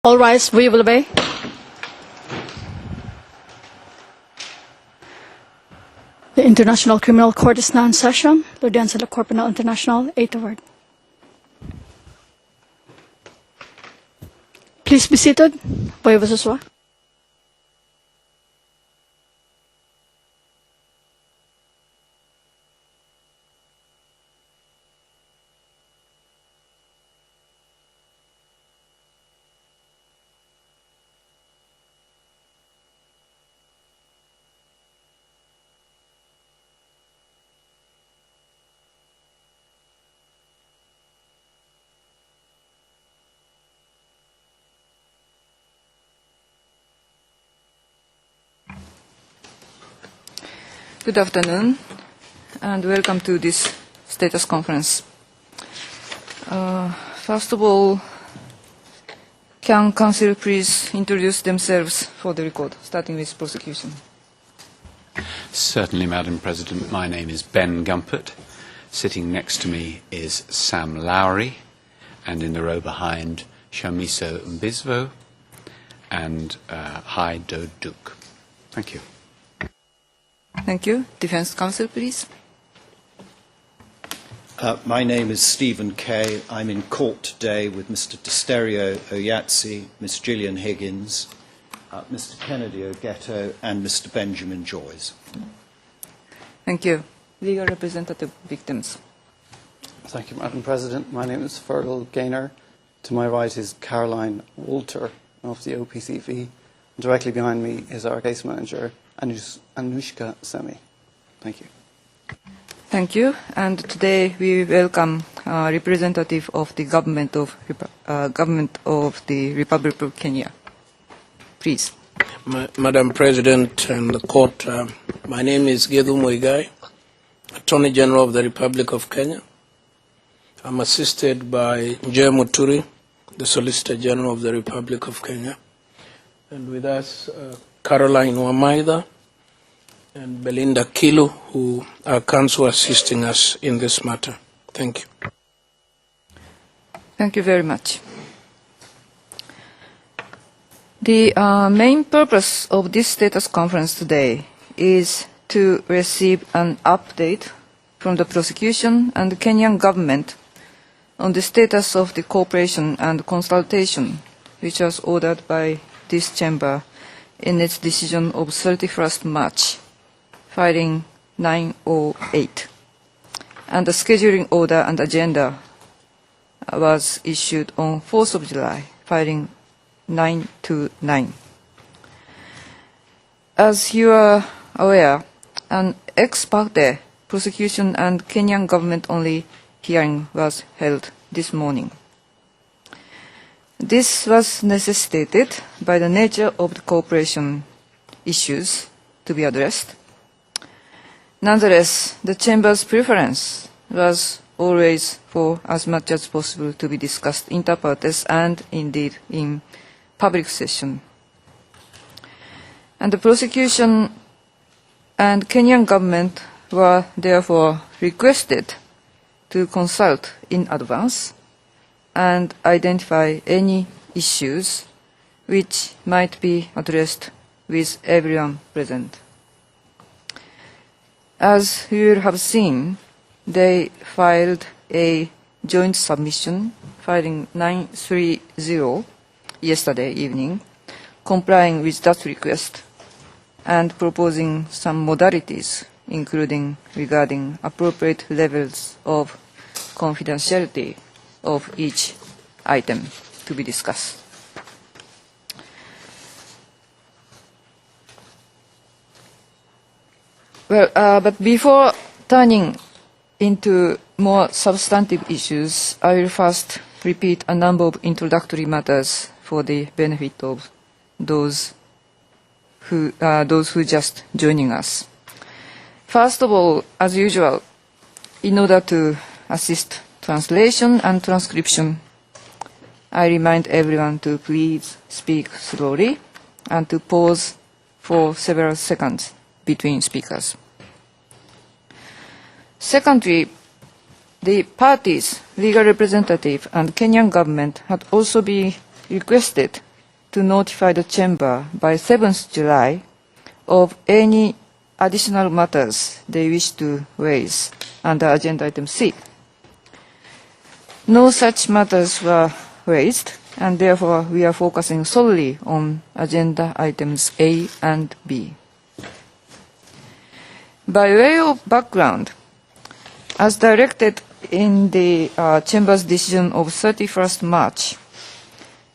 All rise, we will obey. The International Criminal Court is now in session. L'audience de la Cour pénale internationale est ouverte. Please be seated. Veuillez vous asseoir. Good afternoon, and welcome to this status conference. First of all, can Council please introduce themselves for the record, starting with prosecution? Certainly, Madam President. My name is Ben Gumpert. Sitting next to me is Sam Lowry, and in the row behind, Shamiso Mbizvo and Hai Do Duke. Thank you. Thank you. Defense Counsel, please. My name is Stephen Kay. I'm in court today with Mr. Desterio Oyatsi, Ms. Gillian Higgins, Mr. Kennedy Ogetto, and Mr. Benjamin Joyce. Thank you. Legal representative victims. Thank you, Madam President. My name is Fergal Gaynor. To my right is Caroline Walter of the OPCV. Directly behind me is our case manager, Anushka Semi. Thank you. Thank you. And today we welcome a representative of the government of the Republic of Kenya. Please. Madam President and the court, my name is Gedhu Muigai, Attorney General of the Republic of Kenya. I'm assisted by Jay Muturi, the Solicitor General of the Republic of Kenya. And with us, Caroline Wamaida and Belinda Kilu, who are counsel assisting us in this matter. Thank you. Thank you very much. The main purpose of this status conference today is to receive an update from the prosecution and the Kenyan government on the status of the cooperation and consultation which was ordered by this chamber in its decision of 31st March, filing 908. And the scheduling order and agenda was issued on 4th of July, filing 929. As you are aware, an ex parte prosecution and Kenyan government only hearing was held this morning. This was necessitated by the nature of the cooperation issues to be addressed. Nonetheless, the Chamber's preference was always for as much as possible to be discussed inter partes and indeed in public session. And the prosecution and Kenyan government were therefore requested to consult in advance and identify any issues which might be addressed with everyone present. As you will have seen, they filed a joint submission, filing 930 yesterday evening, complying with that request and proposing some modalities, including regarding appropriate levels of confidentiality of each item to be discussed. Well, but before turning into more substantive issues, I will first repeat a number of introductory matters for the benefit of those who just joining us. First of all, as usual, in order to assist translation and transcription, I remind everyone to please speak slowly and to pause for several seconds between speakers. Secondly, the parties, legal representative and Kenyan government had also been requested to notify the Chamber by 7th July of any additional matters they wish to raise under Agenda Item C. No such matters were raised, and therefore we are focusing solely on Agenda Items A and B. By way of background, as directed in the Chamber's decision of 31st March,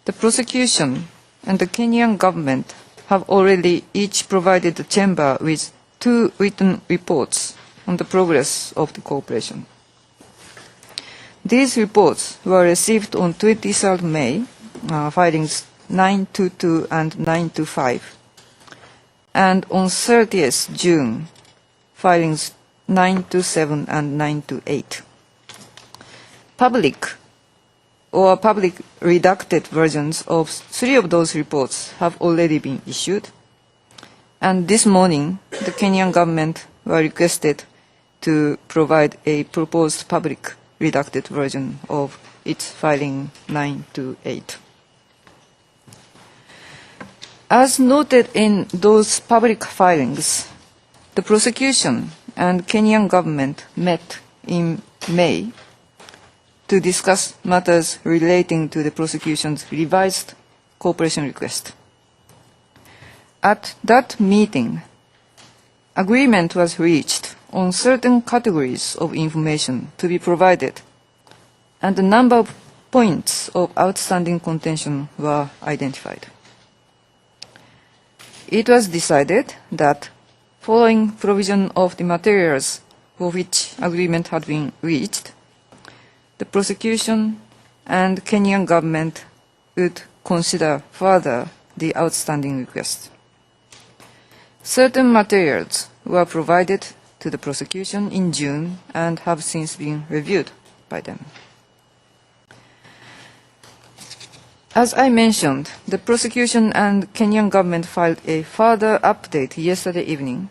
the prosecution and the Kenyan government have already each provided the Chamber with 2 written reports on the progress of the cooperation. These reports were received on 23rd May, filings 922 and 925, and on 30th June, filings 927 and 928. Public or public redacted versions of 3 of those reports have already been issued, and this morning the Kenyan government were requested to provide a proposed public redacted version of its filing 928. As noted in those public filings, the prosecution and Kenyan government met in May to discuss matters relating to the prosecution's revised cooperation request. At that meeting, agreement was reached on certain categories of information to be provided, and a number of points of outstanding contention were identified. It was decided that following provision of the materials for which agreement had been reached, the prosecution and Kenyan government would consider further the outstanding request. Certain materials were provided to the prosecution in June and have since been reviewed by them. As I mentioned, the prosecution and Kenyan government filed a further update yesterday evening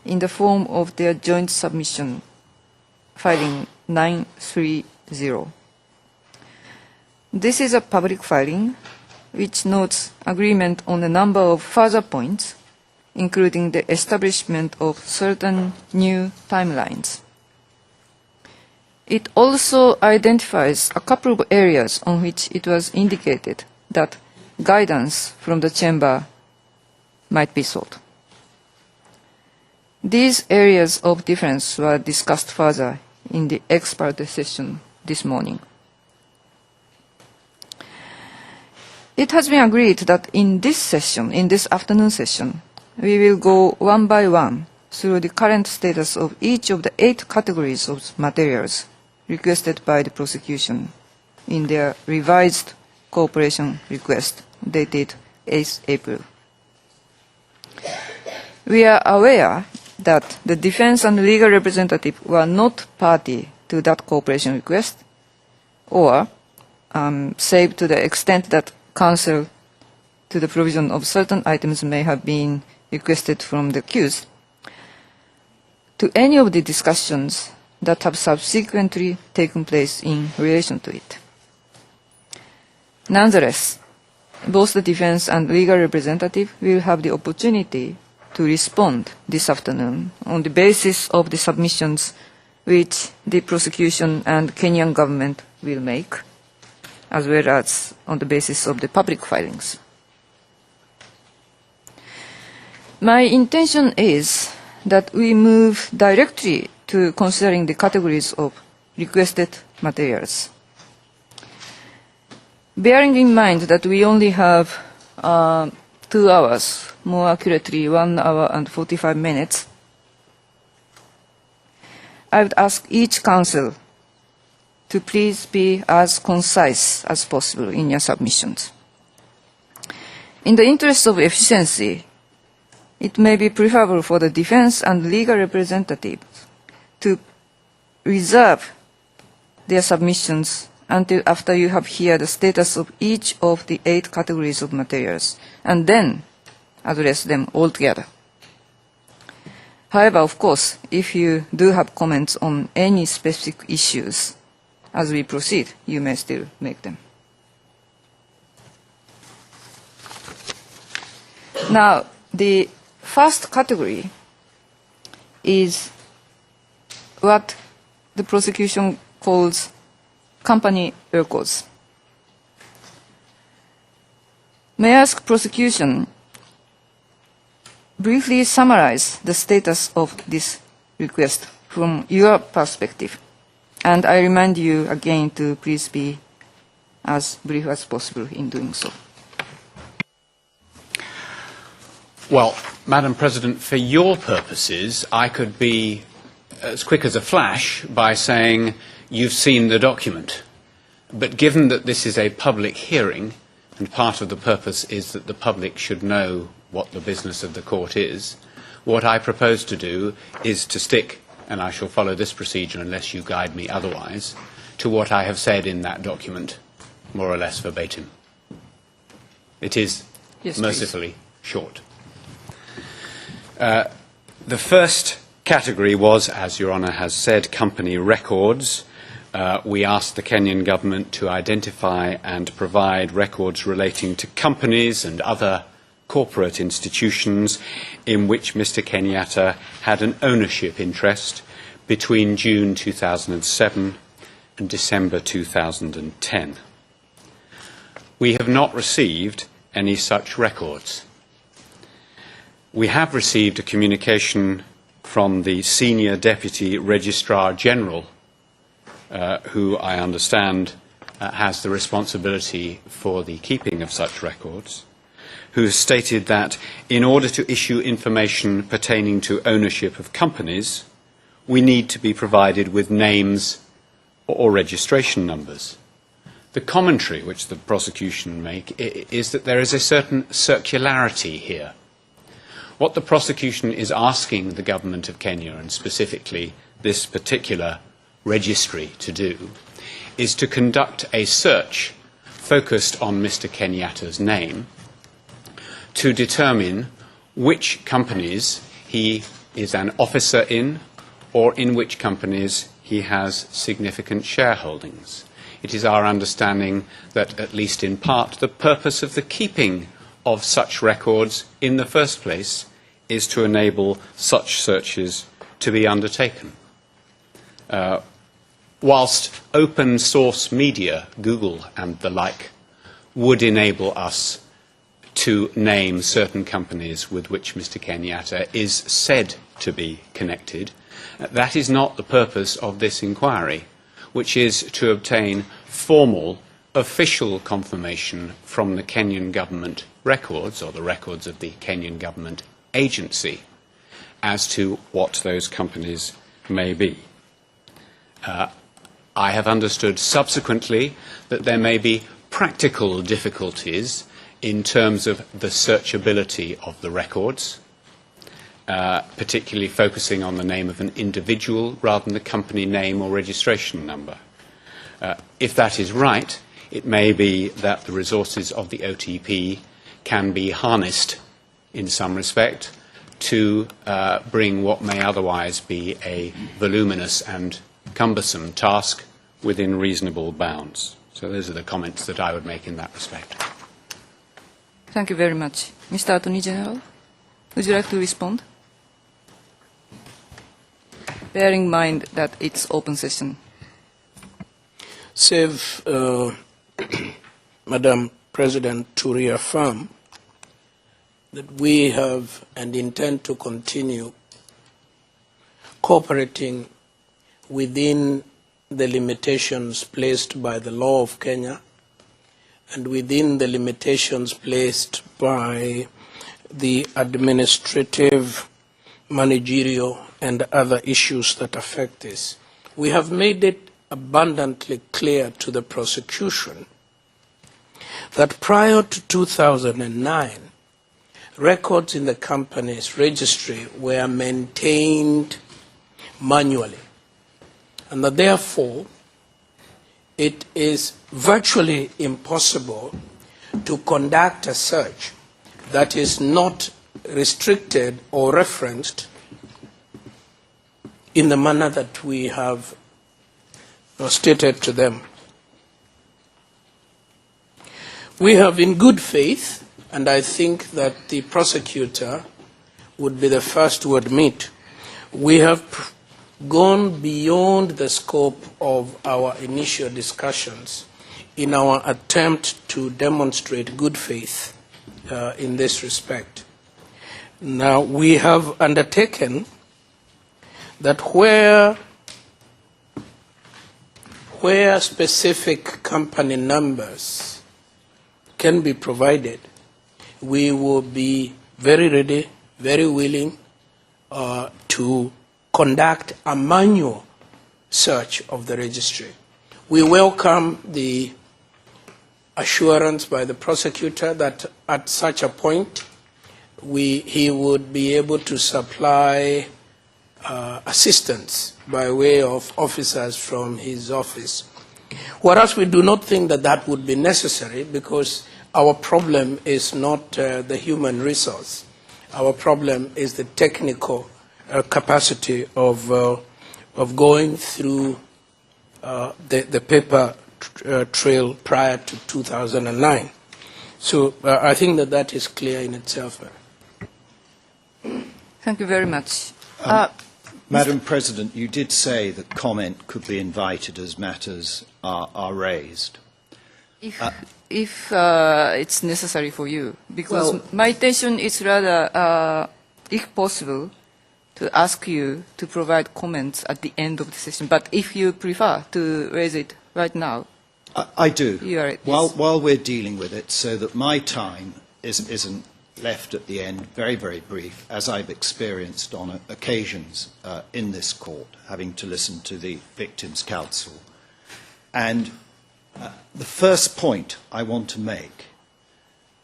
in the form of their joint submission, filing 930. This is a public filing which notes agreement on a number of further points, including the establishment of certain new timelines. It also identifies a couple of areas on which it was indicated that guidance from the Chamber might be sought. These areas of difference were discussed further in the ex parte session this morning. It has been agreed that in this session, in this afternoon session, we will go one by one through the current status of each of the 8 categories of materials requested by the prosecution in their revised cooperation request dated 8th April. We are aware that the defense and legal representative were not party to that cooperation request, or save to the extent that counsel to the provision of certain items may have been requested from the accused, to any of the discussions that have subsequently taken place in relation to it. Nonetheless, both the defense and legal representative will have the opportunity to respond this afternoon on the basis of the submissions which the prosecution and Kenyan government will make, as well as on the basis of the public filings. My intention is that we move directly to considering the categories of requested materials. Bearing in mind that we only have 2 hours, more accurately 1 hour and 45 minutes, I would ask each counsel to please be as concise as possible in your submissions. In the interest of efficiency, it may be preferable for the defense and legal representatives to reserve their submissions until after you have heard the status of each of the 8 categories of materials, and then address them all together. However, of course, if you do have comments on any specific issues as we proceed, you may still make them. Now, the first category is what the prosecution calls company records. May I ask prosecution briefly summarize the status of this request from your perspective? And I remind you again to please be as brief as possible in doing so. Well, Madam President, for your purposes, I could be as quick as a flash by saying you've seen the document. But given that this is a public hearing, and part of the purpose is that the public should know what the business of the court is, what I propose to do is to stick, and I shall follow this procedure unless you guide me otherwise, to what I have said in that document, more or less verbatim. It is mercifully short. The first category was, as Your Honour has said, company records. We asked the Kenyan government to identify and provide records relating to companies and other corporate institutions in which Mr. Kenyatta had an ownership interest between June 2007 and December 2010. We have not received any such records. We have received a communication from the Senior Deputy Registrar General, who I understand has the responsibility for the keeping of such records, who has stated that in order to issue information pertaining to ownership of companies, we need to be provided with names or registration numbers. The commentary which the prosecution make is that there is a certain circularity here. What the prosecution is asking the government of Kenya, and specifically this particular registry, to do, is to conduct a search focused on Mr. Kenyatta's name to determine which companies he is an officer in or in which companies he has significant shareholdings. It is our understanding that, at least in part, the purpose of the keeping of such records in the first place is to enable such searches to be undertaken. Whilst open source media, Google and the like, would enable us to name certain companies with which Mr. Kenyatta is said to be connected, that is not the purpose of this inquiry, which is to obtain formal, official confirmation from the Kenyan government records, or the records of the Kenyan government agency, as to what those companies may be. I have understood subsequently that there may be practical difficulties in terms of the searchability of the records, particularly focusing on the name of an individual rather than the company name or registration number. If that is right, it may be that the resources of the OTP can be harnessed in some respect to bring what may otherwise be a voluminous and cumbersome task within reasonable bounds. So those are the comments that I would make in that respect. Thank you very much. Mr. Attorney General, would you like to respond? Bearing in mind that it's open session. Save, Madam President, to reaffirm that we have and intend to continue cooperating within the limitations placed by the law of Kenya and within the limitations placed by the administrative, managerial, and other issues that affect this. We have made it abundantly clear to the prosecution that prior to 2009, records in the company's registry were maintained manually, and that therefore it is virtually impossible to conduct a search that is not restricted or referenced in the manner that we have stated to them. We have in good faith and I think that the prosecutor would be the first to admit, we have gone beyond the scope of our initial discussions in our attempt to demonstrate good faith in this respect. Now, we have undertaken that where specific company numbers can be provided, we will be very ready, very willing to conduct a manual search of the registry. We welcome the assurance by the prosecutor that at such a point he would be able to supply assistance by way of officers from his office. Whereas we do not think that that would be necessary, because our problem is not the human resource. Our problem is the technical capacity of going through the paper trail prior to 2009. So I think that that is clear in itself. Thank you very much. Madam President, you did say that comment could be invited as matters are raised. If it's necessary for you, because my intention is rather, if possible, to ask you to provide comments at the end of the session. But if you prefer to raise it right now, I do. You are, while we're dealing with it, so that my time isn't left at the end, very, very brief, as I've experienced on occasions in this court, having to listen to the Victims' Counsel. And the first point I want to make,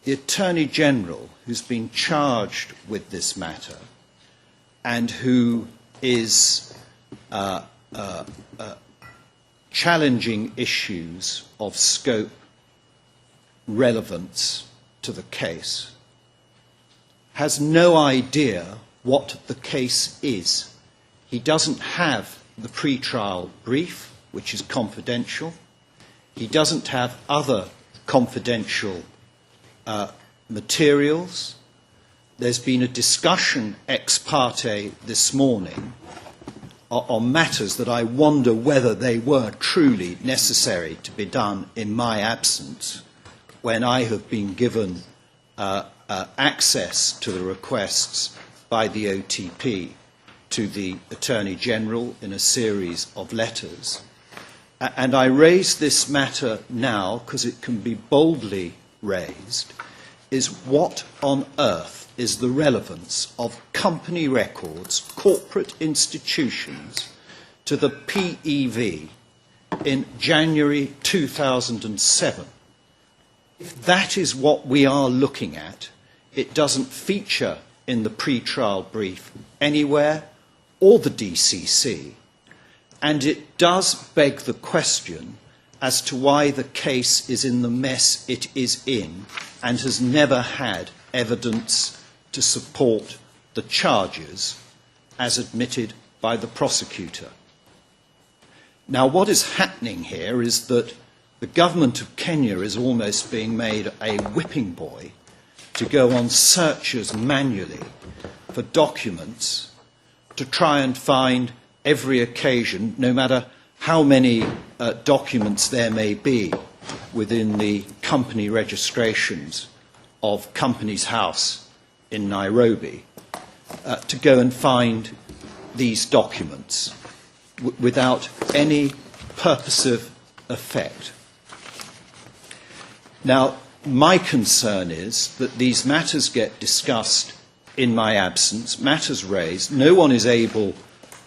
the Attorney General, who's been charged with this matter and who is challenging issues of scope, relevance to the case, has no idea what the case is. He doesn't have the pre-trial brief, which is confidential. He doesn't have other confidential materials. There's been a discussion ex parte this morning on matters that I wonder whether they were truly necessary to be done in my absence, when I have been given access to the requests by the OTP to the Attorney General in a series of letters. And I raise this matter now because it can be boldly raised, is what on earth is the relevance of company records, corporate institutions, to the PEV in January 2007? If that is what we are looking at, it doesn't feature in the pre-trial brief anywhere, or the DCC, and it does beg the question as to why the case is in the mess it is in and has never had evidence to support the charges as admitted by the prosecutor. Now, what is happening here is that the government of Kenya is almost being made a whipping boy to go on searches manually for documents to try and find every occasion, no matter how many documents there may be within the company registrations of Companies House in Nairobi, to go and find these documents without any purposive effect. Now, my concern is that these matters get discussed in my absence, matters raised, no one is able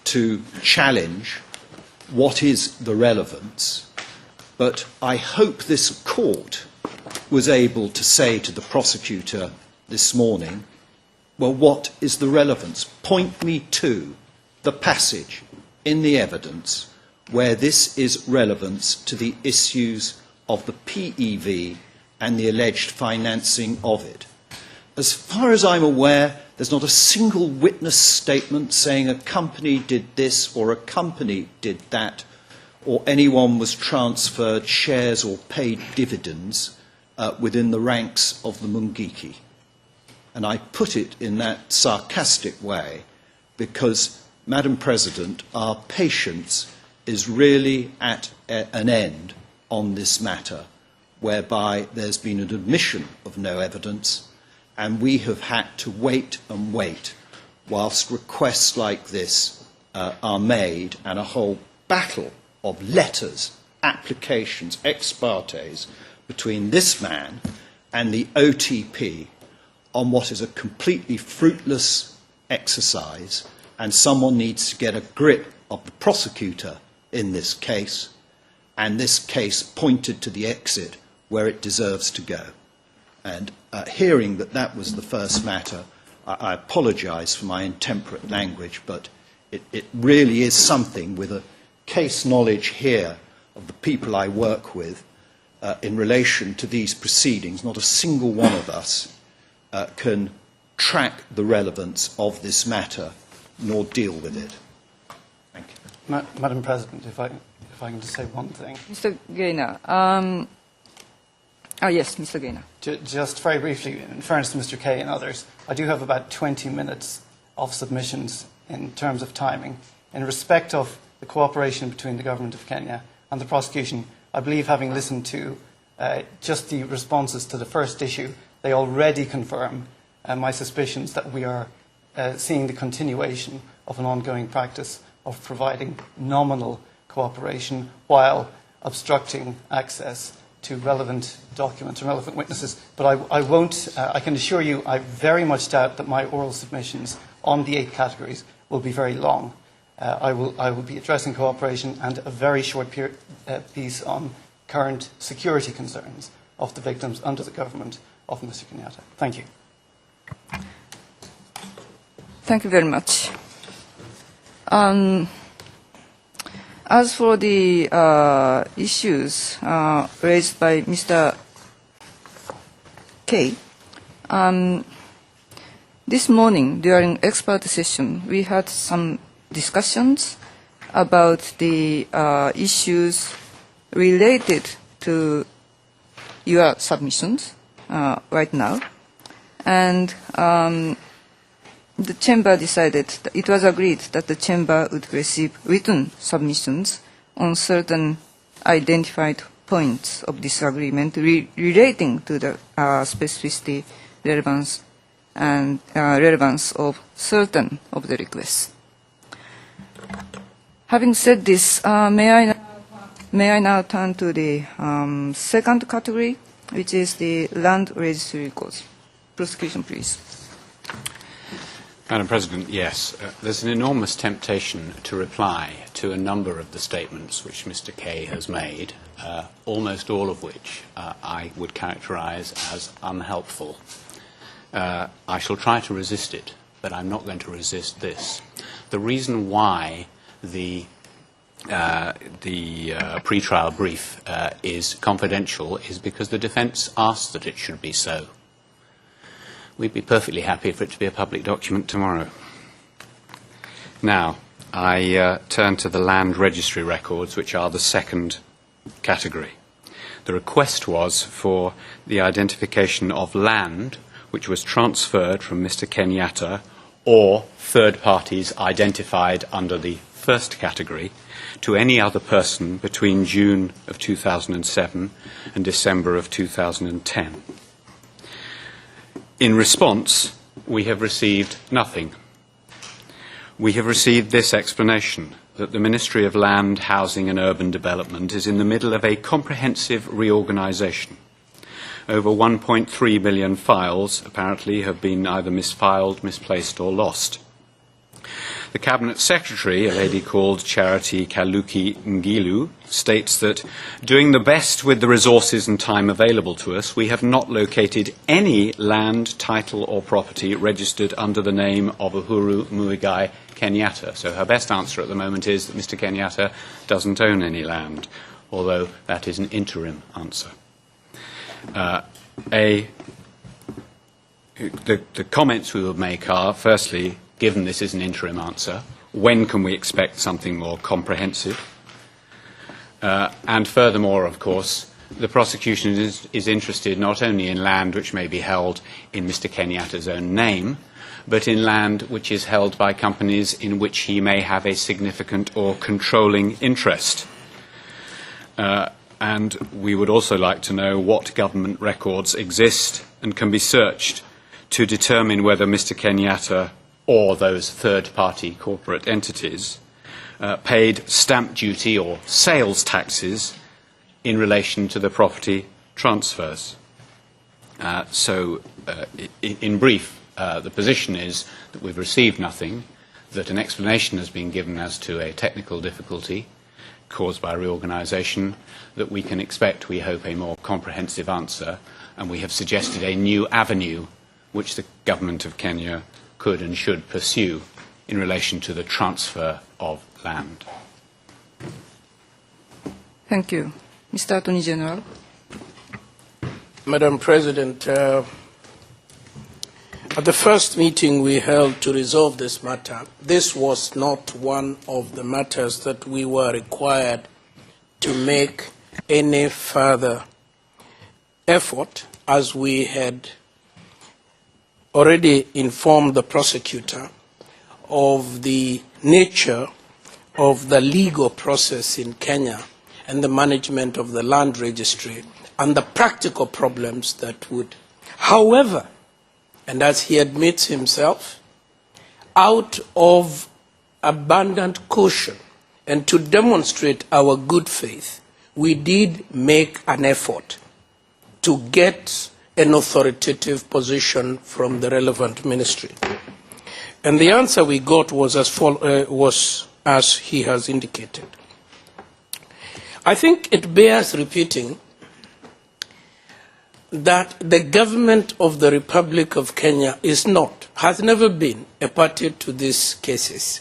to challenge what is the relevance, but I hope this court was able to say to the prosecutor this morning, well, what is the relevance? Point me to the passage in the evidence where this is relevance to the issues of the PEV and the alleged financing of it. As far as I'm aware, there's not a single witness statement saying a company did this or a company did that, or anyone was transferred shares or paid dividends within the ranks of the Mungiki. And I put it in that sarcastic way because, Madam President, our patience is really at an end on this matter, whereby there's been an admission of no evidence, and we have had to wait and wait whilst requests like this are made, and a whole battle of letters, applications, ex partes between this man and the OTP on what is a completely fruitless exercise, and someone needs to get a grip of the prosecutor in this case, and this case pointed to the exit where it deserves to go. And hearing that that was the first matter, I apologise for my intemperate language, but it really is something, with a case knowledge here of the people I work with in relation to these proceedings. Not a single one of us can track the relevance of this matter nor deal with it. Thank you. Madam President, if I can just say one thing. Mr. Gaynor. Yes, Mr. Gaynor. Just very briefly, in fairness to Mr. Kay and others, I do have about 20 minutes of submissions in terms of timing. In respect of the cooperation between the Government of Kenya and the prosecution, I believe, having listened to just the responses to the first issue, they already confirm my suspicions that we are seeing the continuation of an ongoing practice of providing nominal cooperation while obstructing access to relevant documents and relevant witnesses. But I won't, I can assure you, I very much doubt that my oral submissions on the 8 categories will be very long. I will be addressing cooperation and a very short piece on current security concerns of the victims under the government of Mr. Kenyatta. Thank you. Thank you very much. As for the issues raised by Mr. Kay, this morning during expert session, we had some discussions about the issues related to your submissions right now, and the Chamber decided, that it was agreed that the Chamber would receive written submissions on certain identified points of disagreement relating to the specificity, relevance, and relevance of certain of the requests. Having said this, may I now turn to the second category, which is the land registry records. Prosecution, please. Madam President, yes. There's an enormous temptation to reply to a number of the statements which Mr. Kay has made, almost all of which I would characterise as unhelpful. I shall try to resist it, but I'm not going to resist this. The reason why the pre-trial brief is confidential is because the defence asked that it should be so. We'd be perfectly happy for it to be a public document tomorrow. Now, I turn to the land registry records, which are the second category. The request was for the identification of land which was transferred from Mr. Kenyatta or third parties identified under the first category to any other person between June of 2007 and December of 2010. In response, we have received nothing. We have received this explanation, that the Ministry of Land, Housing and Urban Development is in the middle of a comprehensive reorganisation. Over 1.3 million files apparently have been either misfiled, misplaced or lost. The Cabinet Secretary, a lady called Charity Kaluki Ngilu, states that, doing the best with the resources and time available to us, we have not located any land, title or property registered under the name of Uhuru Kenyatta. So her best answer at the moment is that Mr. Kenyatta doesn't own any land, although that is an interim answer. The comments we would make are, firstly, given this is an interim answer, when can we expect something more comprehensive? And furthermore, of course, the prosecution is interested not only in land which may be held in Mr. Kenyatta's own name, but in land which is held by companies in which he may have a significant or controlling interest. And we would also like to know what government records exist and can be searched to determine whether Mr. Kenyatta or those third-party corporate entities paid stamp duty or sales taxes in relation to the property transfers. In brief, the position is that we've received nothing, that an explanation has been given as to a technical difficulty caused by reorganisation, that we can expect, we hope, a more comprehensive answer, and we have suggested a new avenue which the government of Kenya could and should pursue in relation to the transfer of land. Thank you. Mr. Attorney General. Madam President, at the first meeting we held to resolve this matter, this was not one of the matters that we were required to make any further effort, as we had already informed the prosecutor of the nature of the legal process in Kenya and the management of the land registry and the practical problems that would. However, and as he admits himself, out of abundant caution and to demonstrate our good faith, we did make an effort to get an authoritative position from the relevant ministry. And the answer we got was as he has indicated. I think it bears repeating that the government of the Republic of Kenya has never been a party to these cases.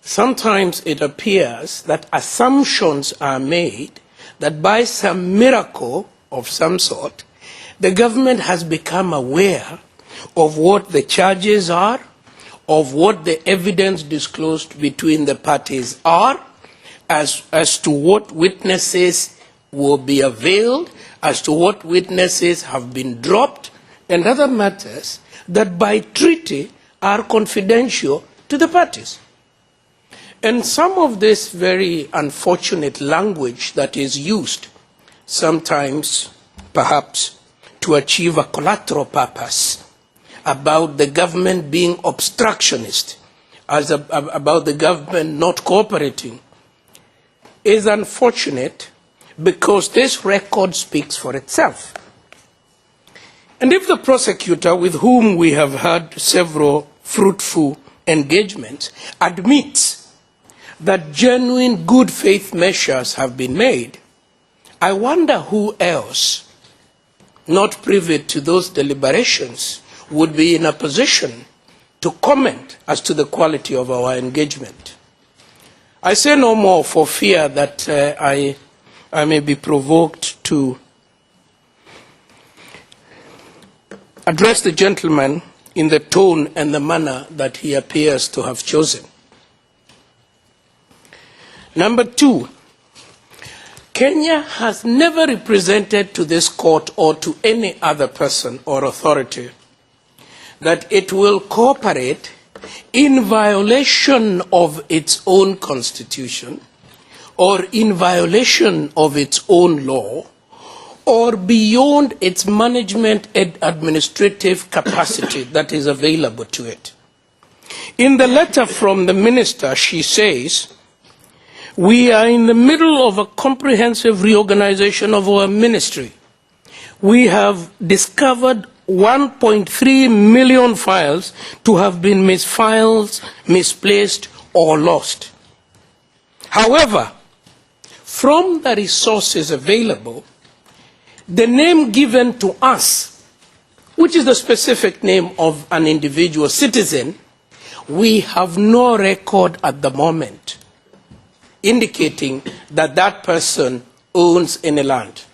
Sometimes it appears that assumptions are made that by some miracle of some sort, the government has become aware of what the charges are, of what the evidence disclosed between the parties are, as to what witnesses will be availed, as to what witnesses have been dropped, and other matters that by treaty are confidential to the parties. And some of this very unfortunate language that is used, sometimes perhaps to achieve a collateral purpose, about the government being obstructionist, about the government not cooperating, is unfortunate because this record speaks for itself. And if the prosecutor, with whom we have had several fruitful engagements, admits that genuine good faith measures have been made, I wonder who else, not privy to those deliberations, would be in a position to comment as to the quality of our engagement. I say no more for fear that I may be provoked to address the gentleman in the tone and the manner that he appears to have chosen. Number two, Kenya has never represented to this court or to any other person or authority that it will cooperate in violation of its own constitution or in violation of its own law or beyond its management and administrative capacity that is available to it. In the letter from the minister, she says, we are in the middle of a comprehensive reorganization of our ministry. We have discovered 1.3 million files to have been misfiled, misplaced, or lost. However, from the resources available, the name given to us, which is the specific name of an individual citizen, we have no record at the moment indicating that that person owns any land.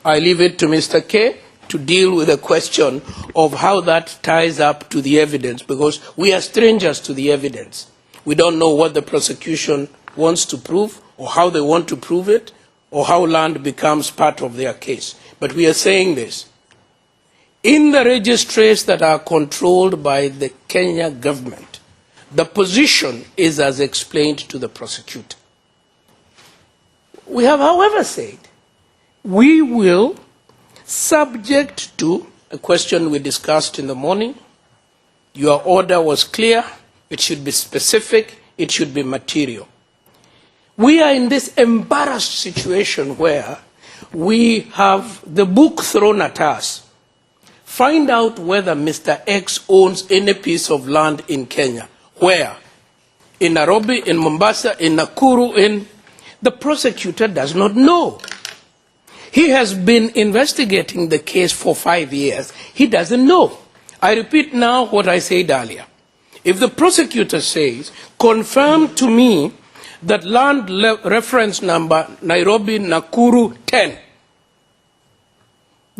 I leave it to Mr. K to deal with the question of how that ties up to the evidence, because we are strangers to the evidence. We don't know what the prosecution wants to prove or how they want to prove it or how land becomes part of their case. But we are saying this. In the registries that are controlled by the Kenya government, the position is as explained to the prosecutor. We have, however, said we will, subject to a question we discussed in the morning. Your order was clear. It should be specific. It should be material. We are in this embarrassed situation where we have the book thrown at us. Find out whether Mr. X owns any piece of land in Kenya. Where? In Nairobi, in Mombasa, in Nakuru, the prosecutor does not know. He has been investigating the case for 5 years. He doesn't know. I repeat now what I said earlier. If the prosecutor says, confirm to me that land reference number Nairobi Nakuru 10,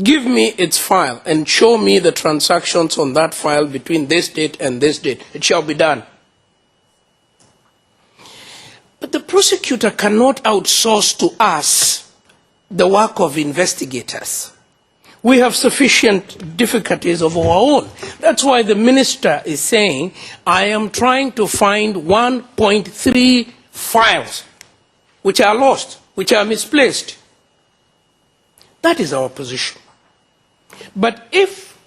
give me its file and show me the transactions on that file between this date and this date. It shall be done. But the prosecutor cannot outsource to us the work of investigators. We have sufficient difficulties of our own. That's why the minister is saying, I am trying to find 1.3 files which are lost, which are misplaced. That is our position. But if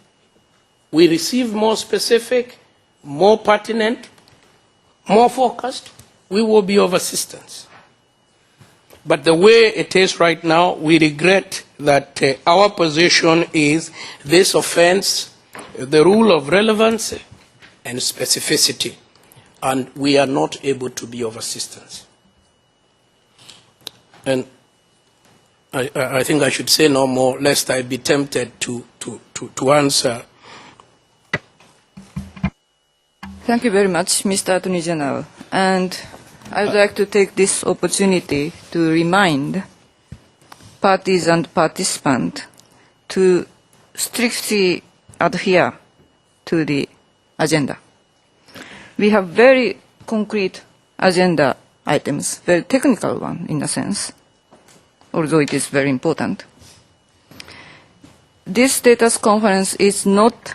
we receive more specific, more pertinent, more focused, we will be of assistance. But the way it is right now, we regret that our position is this offense, the rule of relevance and specificity, and we are not able to be of assistance. And I think I should say no more, lest I be tempted to answer. Thank you very much, Mr. Attorney General. And I would like to take this opportunity to remind parties and participants to strictly adhere to the agenda. We have very concrete agenda items, very technical one in a sense, although it is very important. This status conference is not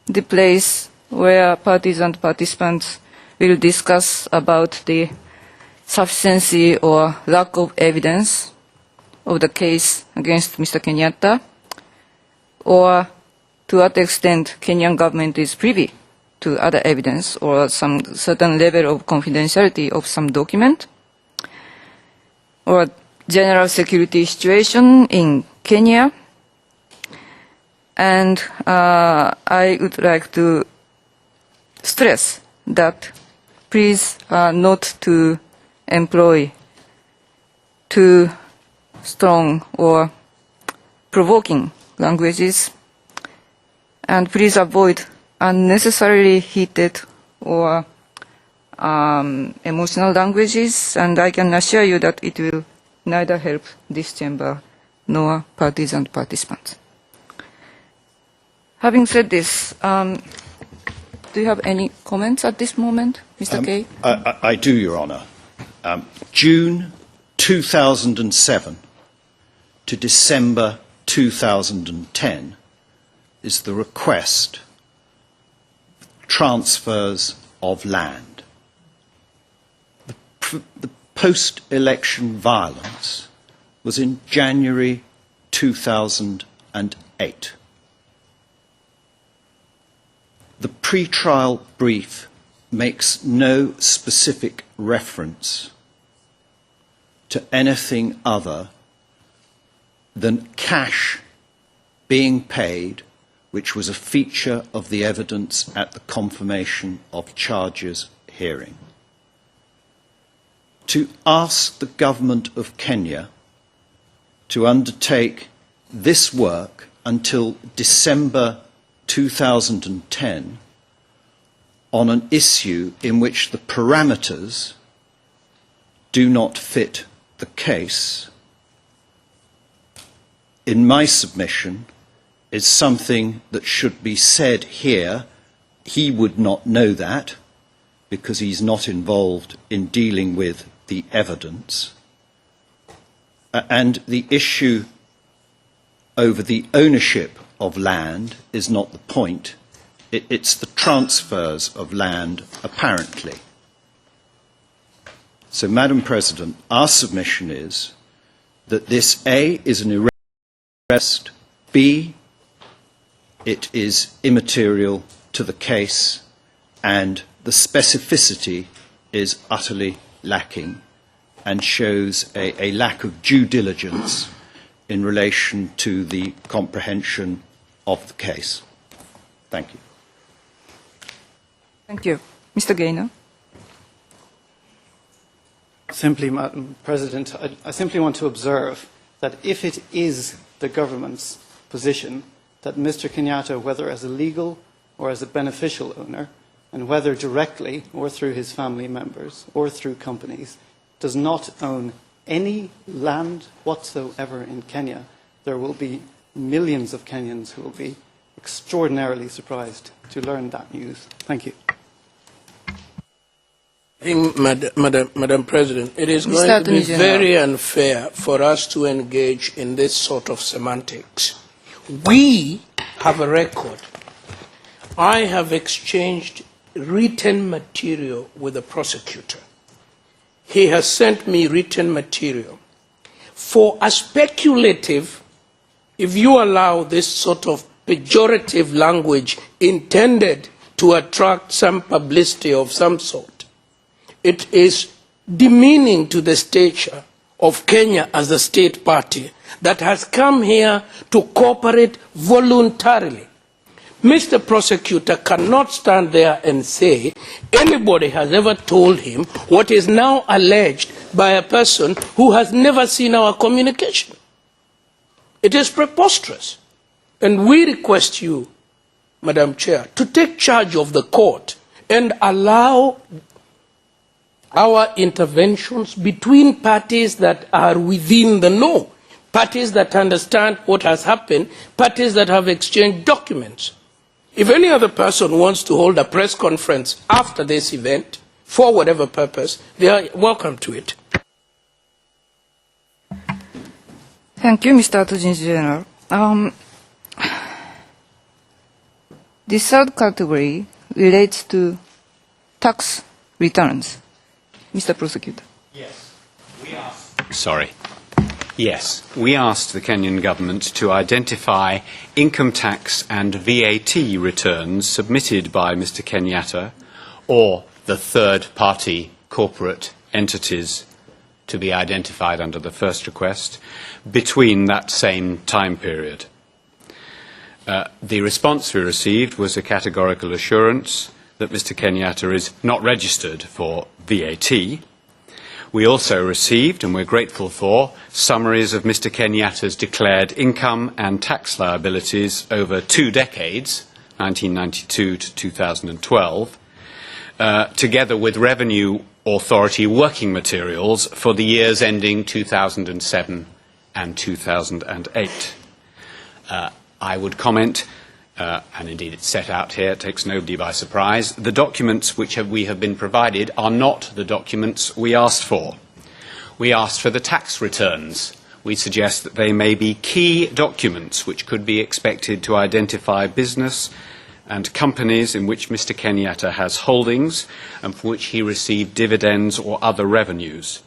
the place where parties and participants will discuss about the sufficiency or lack of evidence of the case against Mr. Kenyatta, or to what extent Kenyan government is privy to other evidence or some certain level of confidentiality of some document, or general security situation in Kenya. And I would like to stress that please not to employ too strong or provoking languages, and please avoid unnecessarily heated or emotional languages, and I can assure you that it will neither help this chamber nor parties and participants. Having said this, do you have any comments at this moment, Mr. Kay? I do, Your Honour. June 2007 to December 2010 is the request transfers of land. The post-election violence was in January 2008. The pre-trial brief makes no specific reference to anything other than cash being paid, which was a feature of the evidence at the confirmation of charges hearing. To ask the government of Kenya to undertake this work until December 2010 on an issue in which the parameters do not fit the case, in my submission, is something that should be said here. He would not know that because he's not involved in dealing with the evidence. And the issue over the ownership of land is not the point. It's the transfers of land, apparently. So, Madam President, our submission is that this, A, is an arrest, B, it is immaterial to the case, and the specificity is utterly lacking and shows a lack of due diligence in relation to the comprehension of the case. Thank you. Thank you. Mr. Gaynor. Simply, Madam President, I simply want to observe that if it is the government's position that Mr. Kenyatta, whether as a legal or as a beneficial owner, and whether directly or through his family members or through companies, does not own any land whatsoever in Kenya, there will be millions of Kenyans who will be extraordinarily surprised to learn that news. Thank you. I think, Madam President, it is going to be very unfair for us to engage in this sort of semantics. We have a record. I have exchanged written material with the prosecutor. He has sent me written material. For a speculative, if you allow this sort of pejorative language intended to attract some publicity of some sort, it is demeaning to the stature of Kenya as a state party that has come here to cooperate voluntarily. Mr. Prosecutor cannot stand there and say anybody has ever told him what is now alleged by a person who has never seen our communication. It is preposterous. And we request you, Madam Chair, to take charge of the court and allow our interventions between parties that are within the know, parties that understand what has happened, parties that have exchanged documents. If any other person wants to hold a press conference after this event, for whatever purpose, they are welcome to it. Thank you, Mr. Attorney General. The third category relates to tax returns. Mr. Prosecutor. Yes, we asked the Kenyan government to identify income tax and VAT returns submitted by Mr. Kenyatta or the third-party corporate entities to be identified under the first request between that same time period. The response we received was a categorical assurance that Mr. Kenyatta is not registered for VAT. We also received, and we're grateful for, summaries of Mr. Kenyatta's declared income and tax liabilities over 2 decades, 1992 to 2012, together with Revenue Authority working materials for the years ending 2007 and 2008. I would comment, and indeed it's set out here, it takes nobody by surprise, the documents which we have been provided are not the documents we asked for. We asked for the tax returns. We suggest that they may be key documents which could be expected to identify business and companies in which Mr. Kenyatta has holdings and for which he received dividends or other revenues.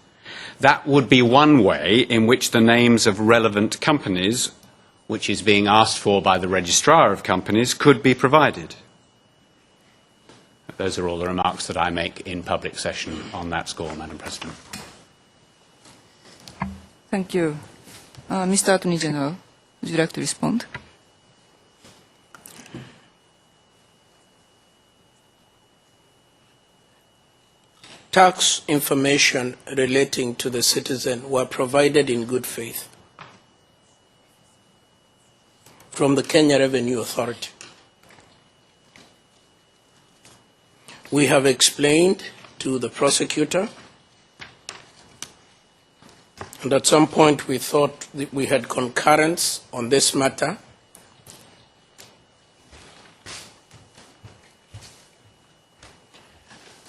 That would be one way in which the names of relevant companies, which is being asked for by the Registrar of Companies, could be provided. Those are all the remarks that I make in public session on that score, Madam President. Thank you. Mr. Attorney General, would you like to respond? Tax information relating to the citizen were provided in good faith from the Kenya Revenue Authority. We have explained to the prosecutor, and at some point we thought that we had concurrence on this matter,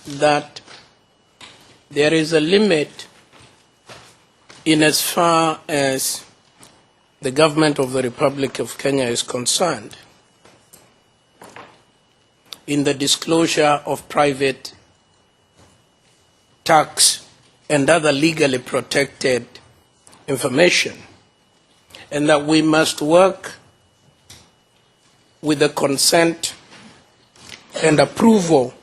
that there is a limit in as far as the government of the Republic of Kenya is concerned, in the disclosure of private tax and other legally protected information, and that we must work with the consent and approval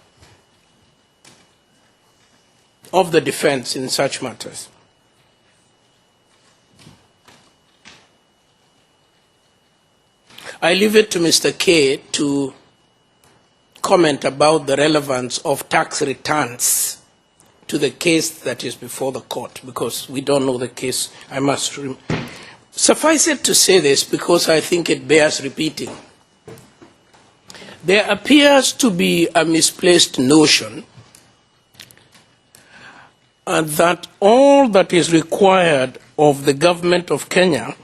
of the defense in such matters. I leave it to Mr. K to comment about the relevance of tax returns to the case that is before the court, because we don't know the case. I must suffice it to say this because I think it bears repeating. There appears to be a misplaced notion that all that is required of the government of Kenya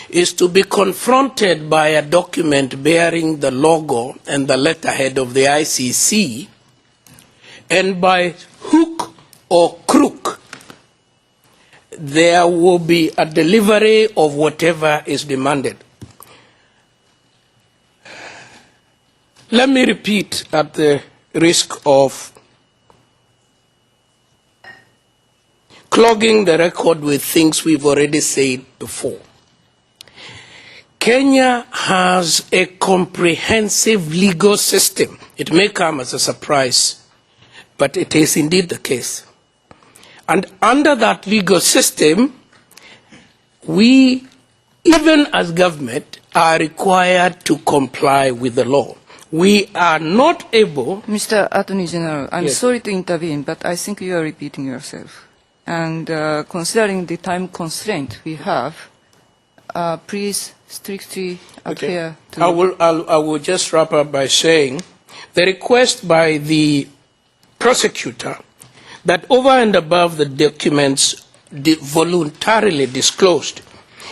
is to be confronted by a document bearing the logo and the letterhead of the ICC, and by hook or crook, there will be a delivery of whatever is demanded. Let me repeat, at the risk of clogging the record with things we've already said before. Kenya has a comprehensive legal system. It may come as a surprise, but it is indeed the case. And under that legal system, we, even as government, are required to comply with the law. We are not able... Mr. Attorney General, I'm Yes. sorry to intervene, but I think you are repeating yourself. And considering the time constraint we have, please strictly adhere to... I will just wrap up by saying the request by the prosecutor that over and above the documents voluntarily disclosed,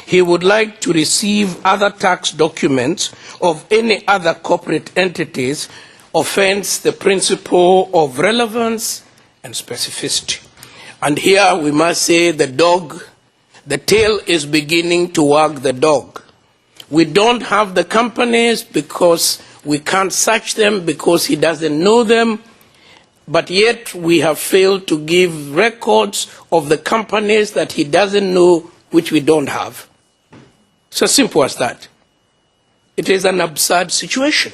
he would like to receive other tax documents of any other corporate entities offends the principle of relevance and specificity. And here we must say the tail is beginning to wag the dog. We don't have the companies because we can't search them because he doesn't know them, but yet we have failed to give records of the companies that he doesn't know, which we don't have. So simple as that. It is an absurd situation.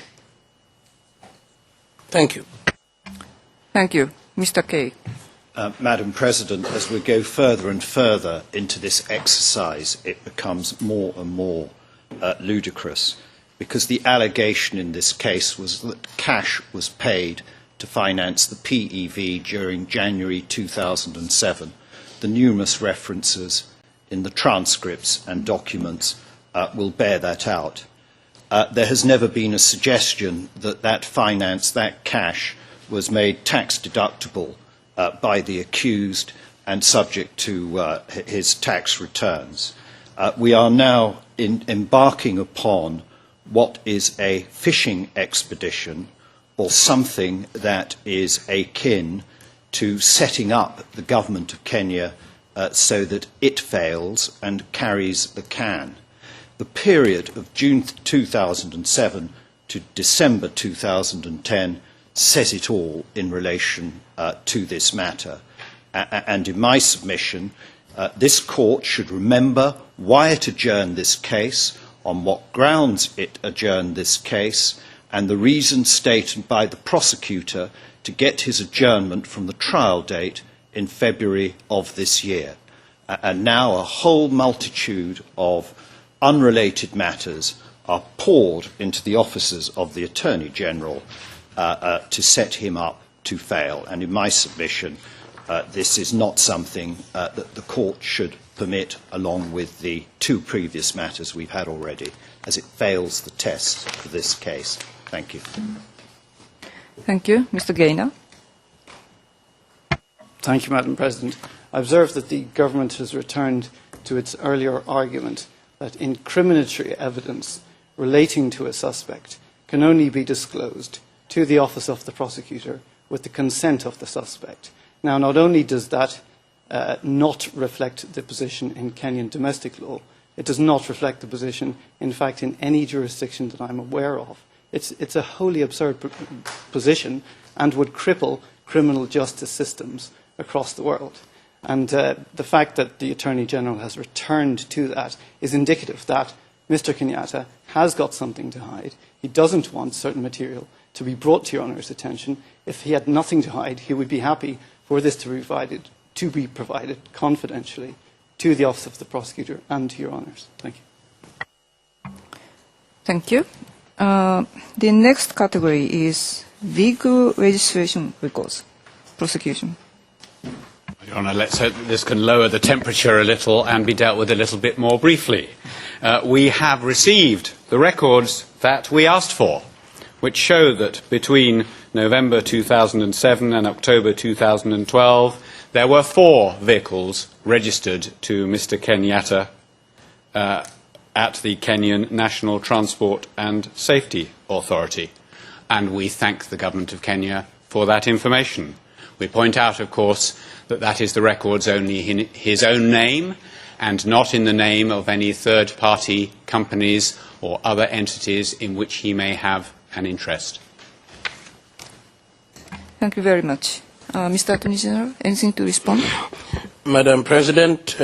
Thank you. Thank you. Mr. Kay. Madam President, as we go further and further into this exercise, it becomes more and more ludicrous, because the allegation in this case was that cash was paid to finance the PEV during January 2007. The numerous references in the transcripts and documents will bear that out. There has never been a suggestion that that finance, that cash, was made tax deductible by the accused and subject to his tax returns. We are now embarking upon what is a fishing expedition, or something that is akin to setting up the government of Kenya so that it fails and carries the can. The period of June 2007 to December 2010 says it all in relation to this matter. And in my submission, this court should remember why it adjourned this case, on what grounds it adjourned this case, and the reasons stated by the prosecutor to get his adjournment from the trial date in February of this year. And now a whole multitude of unrelated matters are poured into the offices of the Attorney General to set him up to fail. And in my submission, this is not something that the court should permit, along with the two previous matters we've had already, as it fails the test for this case. Thank you. Thank you. Mr. Gaynor. Thank you, Madam President. I observe that the government has returned to its earlier argument that incriminatory evidence relating to a suspect can only be disclosed to the office of the prosecutor with the consent of the suspect. Now, not only does that not reflect the position in Kenyan domestic law. It does not reflect the position, in fact, in any jurisdiction that I'm aware of. It's a wholly absurd position and would cripple criminal justice systems across the world. And the fact that the Attorney General has returned to that is indicative that Mr. Kenyatta has got something to hide. He doesn't want certain material to be brought to Your Honour's attention. If he had nothing to hide, he would be happy for this to be provided confidentially to the Office of the Prosecutor and to Your Honours. Thank you. Thank you. The next category is vehicle registration records, prosecution. Your Honour, let's hope that this can lower the temperature a little and be dealt with a little bit more briefly. We have received the records that we asked for, which show that between November 2007 and October 2012, there were 4 vehicles registered to Mr. Kenyatta at the Kenyan National Transport and Safety Authority. And we thank the Government of Kenya for that information. We point out, of course, that that is the records only in his own name and not in the name of any third-party companies or other entities in which he may have an interest. Thank you very much. Mr. Attorney General, anything to respond? Madam President,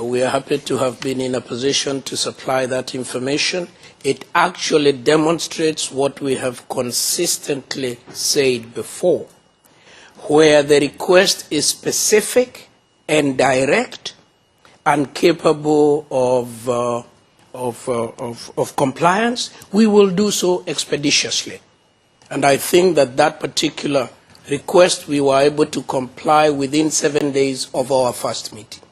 we are happy to have been in a position to supply that information. It actually demonstrates what we have consistently said before, where the request is specific and direct and capable of compliance, we will do so expeditiously. And I think that that particular request we were able to comply within 7 days of our first meeting.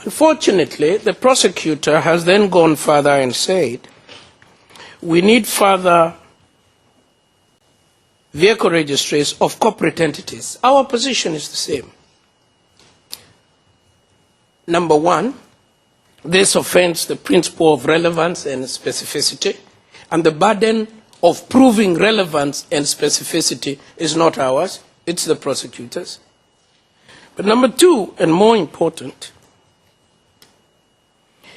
Unfortunately, the prosecutor has then gone further and said, we need further vehicle registries of corporate entities. Our position is the same. Number one, this offends the principle of relevance and specificity, and the burden of proving relevance and specificity is not ours, it's the prosecutors. But number two, and more important,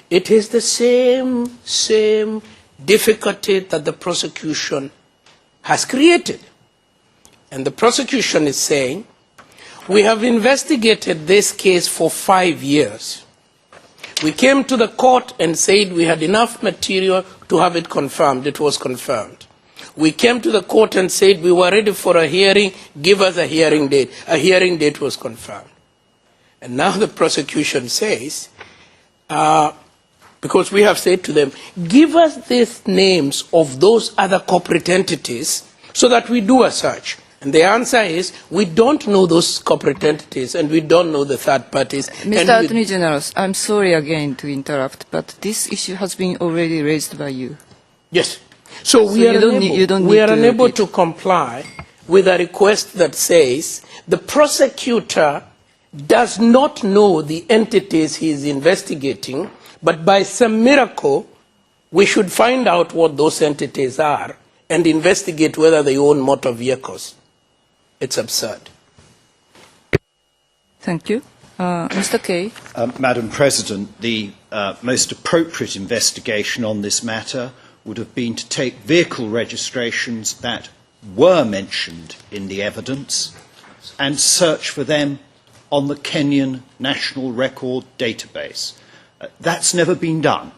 it is the same difficulty that the prosecution has created. And the prosecution is saying, we have investigated this case for 5 years. We came to the court and said we had enough material to have it confirmed. It was confirmed. We came to the court and said we were ready for a hearing, give us a hearing date. A hearing date was confirmed. And now the prosecution says, because we have said to them, give us these names of those other corporate entities so that we do a search. And the answer is, we don't know those corporate entities and we don't know the third parties. Mr. Attorney General, I'm sorry again to interrupt, but this issue has been already raised by you. Yes. So we are unable to comply with a request that says the prosecutor does not know the entities he is investigating, but by some miracle, we should find out what those entities are and investigate whether they own motor vehicles. It's absurd. Thank you. Mr. Kay. Madam President, the most appropriate investigation on this matter would have been to take vehicle registrations that were mentioned in the evidence and search for them on the Kenyan National Record Database. That's never been done.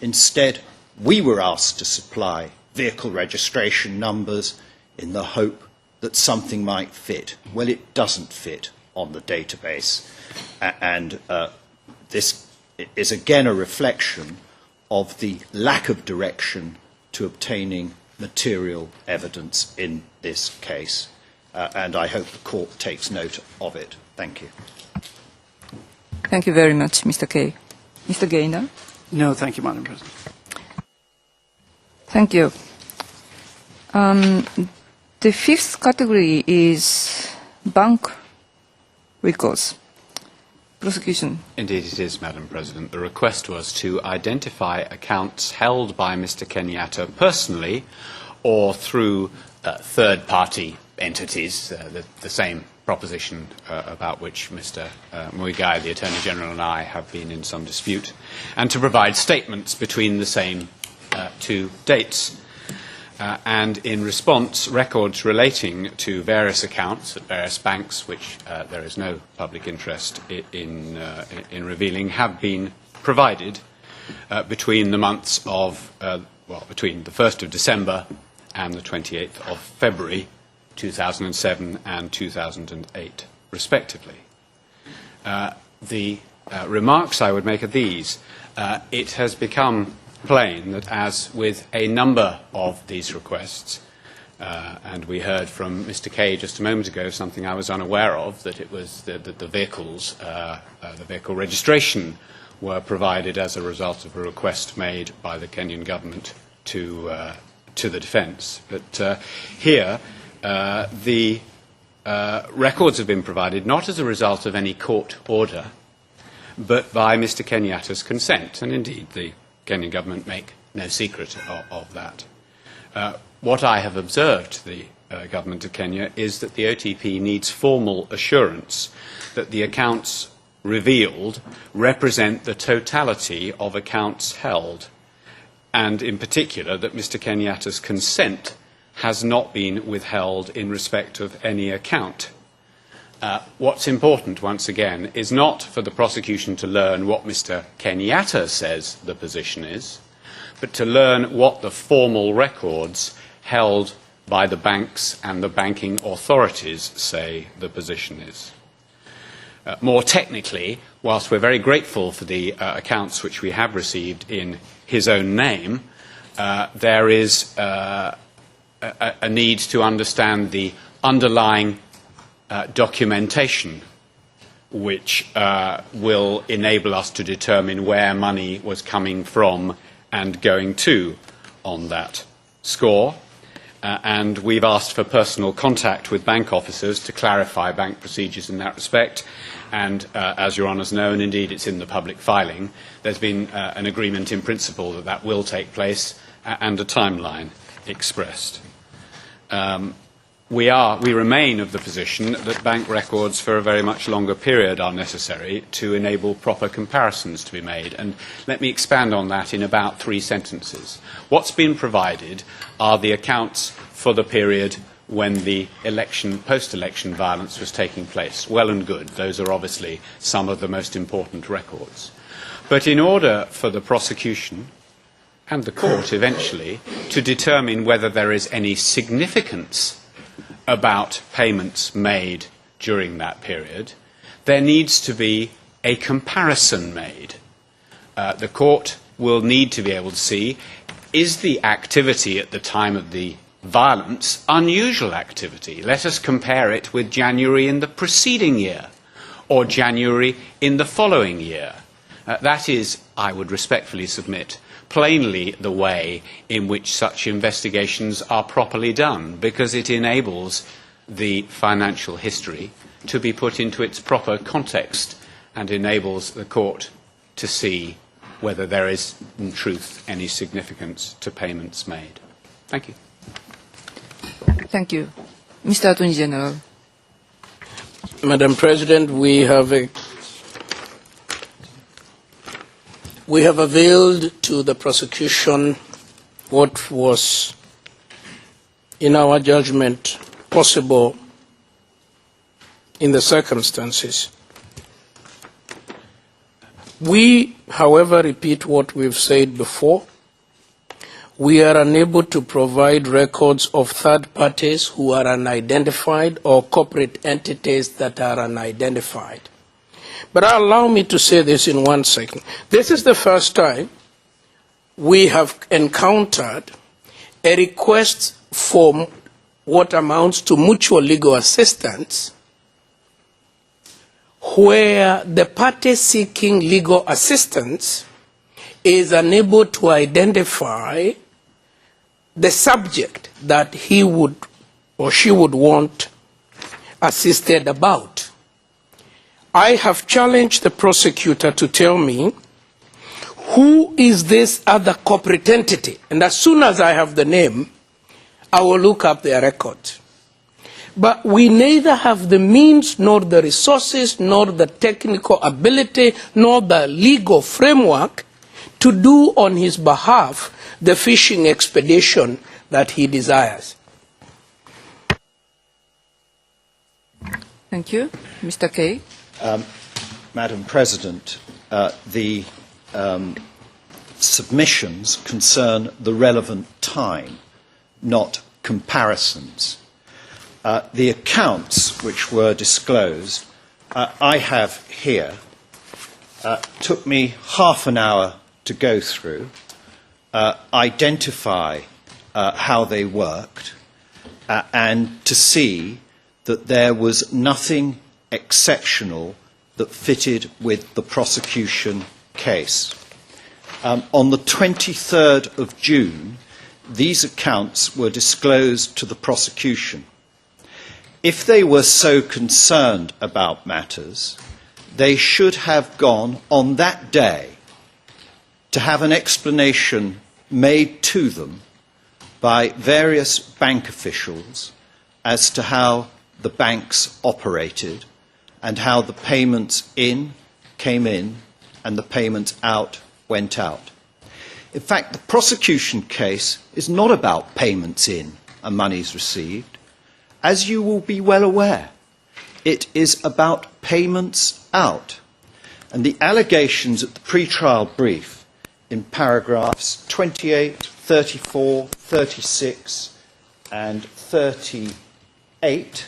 Instead, we were asked to supply vehicle registration numbers in the hope that something might fit. Well, it doesn't fit on the database. And this is again a reflection of the lack of direction to obtaining material evidence in this case. And I hope the court takes note of it. Thank you. Thank you very much, Mr. Kay. Mr. Gaynor? No, thank you, Madam President. Thank you. The fifth category is bank records. Prosecution. Indeed it is, Madam President. The request was to identify accounts held by Mr. Kenyatta personally or through third-party entities, the same proposition about which Mr. Muigai, the Attorney General, and I have been in some dispute, and to provide statements between the same two dates. And in response, records relating to various accounts at various banks, which there is no public interest in revealing, have been provided between the months of, between the 1st of December and the 28th of February 2007 and 2008, respectively. The remarks I would make are these. It has become plain that, as with a number of these requests, and we heard from Mr. Kay just a moment ago something I was unaware of, that it was the vehicles, the vehicle registration were provided as a result of a request made by the Kenyan government to the defence. But here, the records have been provided not as a result of any court order, but by Mr. Kenyatta's consent, and indeed the Kenyan government make no secret of that. What I have observed the government of Kenya is that the OTP needs formal assurance that the accounts revealed represent the totality of accounts held, and in particular that Mr. Kenyatta's consent has not been withheld in respect of any account. What's important, once again, is not for the prosecution to learn what Mr. Kenyatta says the position is, but to learn what the formal records held by the banks and the banking authorities say the position is. More technically, whilst we're very grateful for the accounts which we have received in his own name, there is a need to understand the underlying documentation which will enable us to determine where money was coming from and going to on that score. And we've asked for personal contact with bank officers to clarify bank procedures in that respect. And as Your Honours know, and indeed it's in the public filing, there's been an agreement in principle that that will take place and a timeline expressed. We remain of the position that bank records for a very much longer period are necessary to enable proper comparisons to be made. And let me expand on that in about 3 sentences. What's been provided are the accounts for the period when the post-election violence was taking place. Well and good. Those are obviously some of the most important records. But in order for the prosecution and the court eventually to determine whether there is any significance about payments made during that period, there needs to be a comparison made. The court will need to be able to see, is the activity at the time of the violence unusual activity? Let us compare it with January in the preceding year or January in the following year. That is, I would respectfully submit, plainly the way in which such investigations are properly done, because it enables the financial history to be put into its proper context and enables the court to see whether there is, in truth, any significance to payments made. Thank you. Thank you. Mr. Attorney General. Madam President, we have availed to the prosecution what was, in our judgment, possible in the circumstances. We, however, repeat what we've said before. We are unable to provide records of third parties who are unidentified or corporate entities that are unidentified. But allow me to say this in 1 second. This is the first time we have encountered a request for what amounts to mutual legal assistance, where the party seeking legal assistance is unable to identify the subject that he would or she would want assisted about. I have challenged the prosecutor to tell me who is this other corporate entity, and as soon as I have the name, I will look up their record. but we neither have the means, nor the resources, nor the technical ability, nor the legal framework to do on his behalf the fishing expedition that he desires. Thank you. Mr. Kay. Madam President, the submissions concern the relevant time, not comparisons. The accounts which were disclosed, I have here, took me half an hour to go through, identify how they worked, and to see that there was nothing exceptional that fitted with the prosecution case. On the 23rd of June, these accounts were disclosed to the prosecution. If they were so concerned about matters, they should have gone on that day to have an explanation made to them by various bank officials as to how the banks operated and how the payments in came in and the payments out went out. In fact, the prosecution case is not about payments in and monies received. As you will be well aware, it is about payments out. And the allegations at the pre-trial brief in paragraphs 28, 34, 36 and 38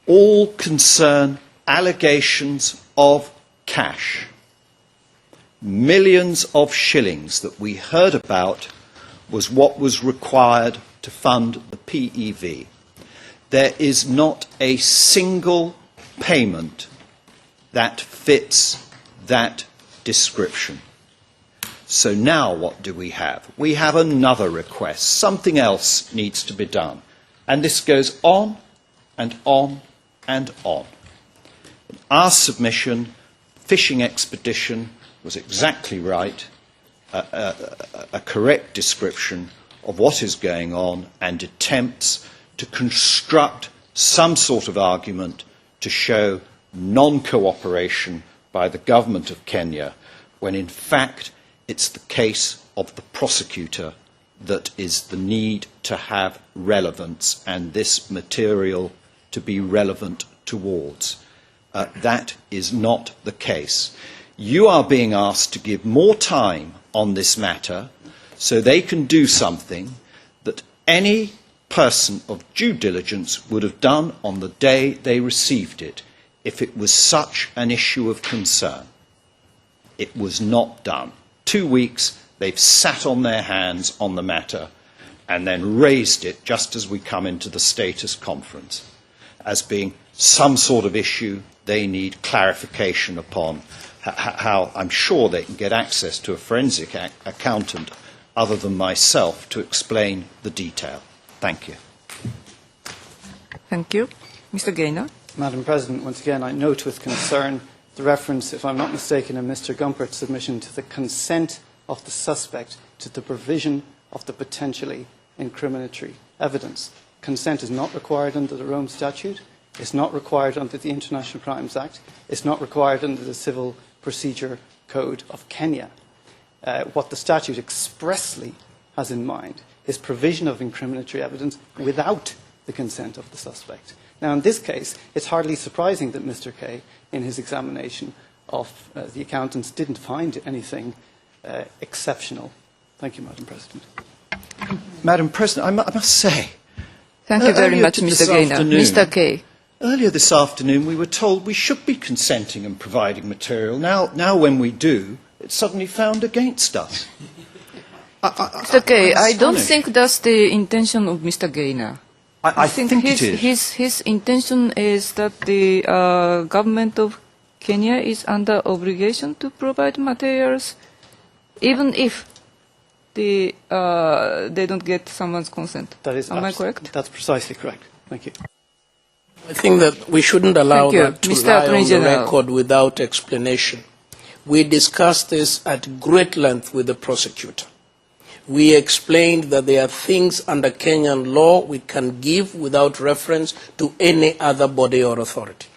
all concern allegations of cash. Millions of shillings that we heard about was what was required to fund the PEV. There is not a single payment that fits that description. So now what do we have? We have another request. Something else needs to be done. And this goes on and on and on. In our submission, fishing expedition was exactly right, a correct description of what is going on, and attempts to construct some sort of argument to show non-cooperation by the government of Kenya, when in fact it's the case of the prosecutor that is the need to have relevance and this material to be relevant towards. That is not the case. You are being asked to give more time on this matter so they can do something that any person of due diligence would have done on the day they received it if it was such an issue of concern. It was not done. 2 weeks, they've sat on their hands on the matter and then raised it just as we come into the status conference as being some sort of issue they need clarification upon, how I'm sure they can get access to a forensic accountant other than myself to explain the detail. Thank you. Thank you. Mr. Gaynor. Madam President, once again, I note with concern the reference, if I'm not mistaken, in Mr. Gumpert's submission to the consent of the suspect to the provision of the potentially incriminatory evidence. Consent is not required under the Rome Statute. It's not required under the International Crimes Act. It's not required under the Civil Procedure Code of Kenya. What the statute expressly has in mind is provision of incriminatory evidence without the consent of the suspect. Now, in this case, it's hardly surprising that Mr. Kay, in his examination of the accountants, didn't find anything exceptional. Thank you, Madam President. Madam President, I must say... Thank you very much, Mr. Gaynor. Mr. Kay. Earlier this afternoon, we were told we should be consenting and providing material. Now when we do, it's suddenly found against us. Mr. Kay, I don't think that's the intention of Mr. Gaynor. I think it is. His intention is that the government of Kenya is under obligation to provide materials, even if they don't get someone's consent. That is Am I correct? That's precisely correct. Thank you. I think that we shouldn't allow that to Mr. lie Attorney on the General. record without explanation. We discussed this at great length with the prosecutor. We explained that there are things under Kenyan law we can give without reference to any other body or authority.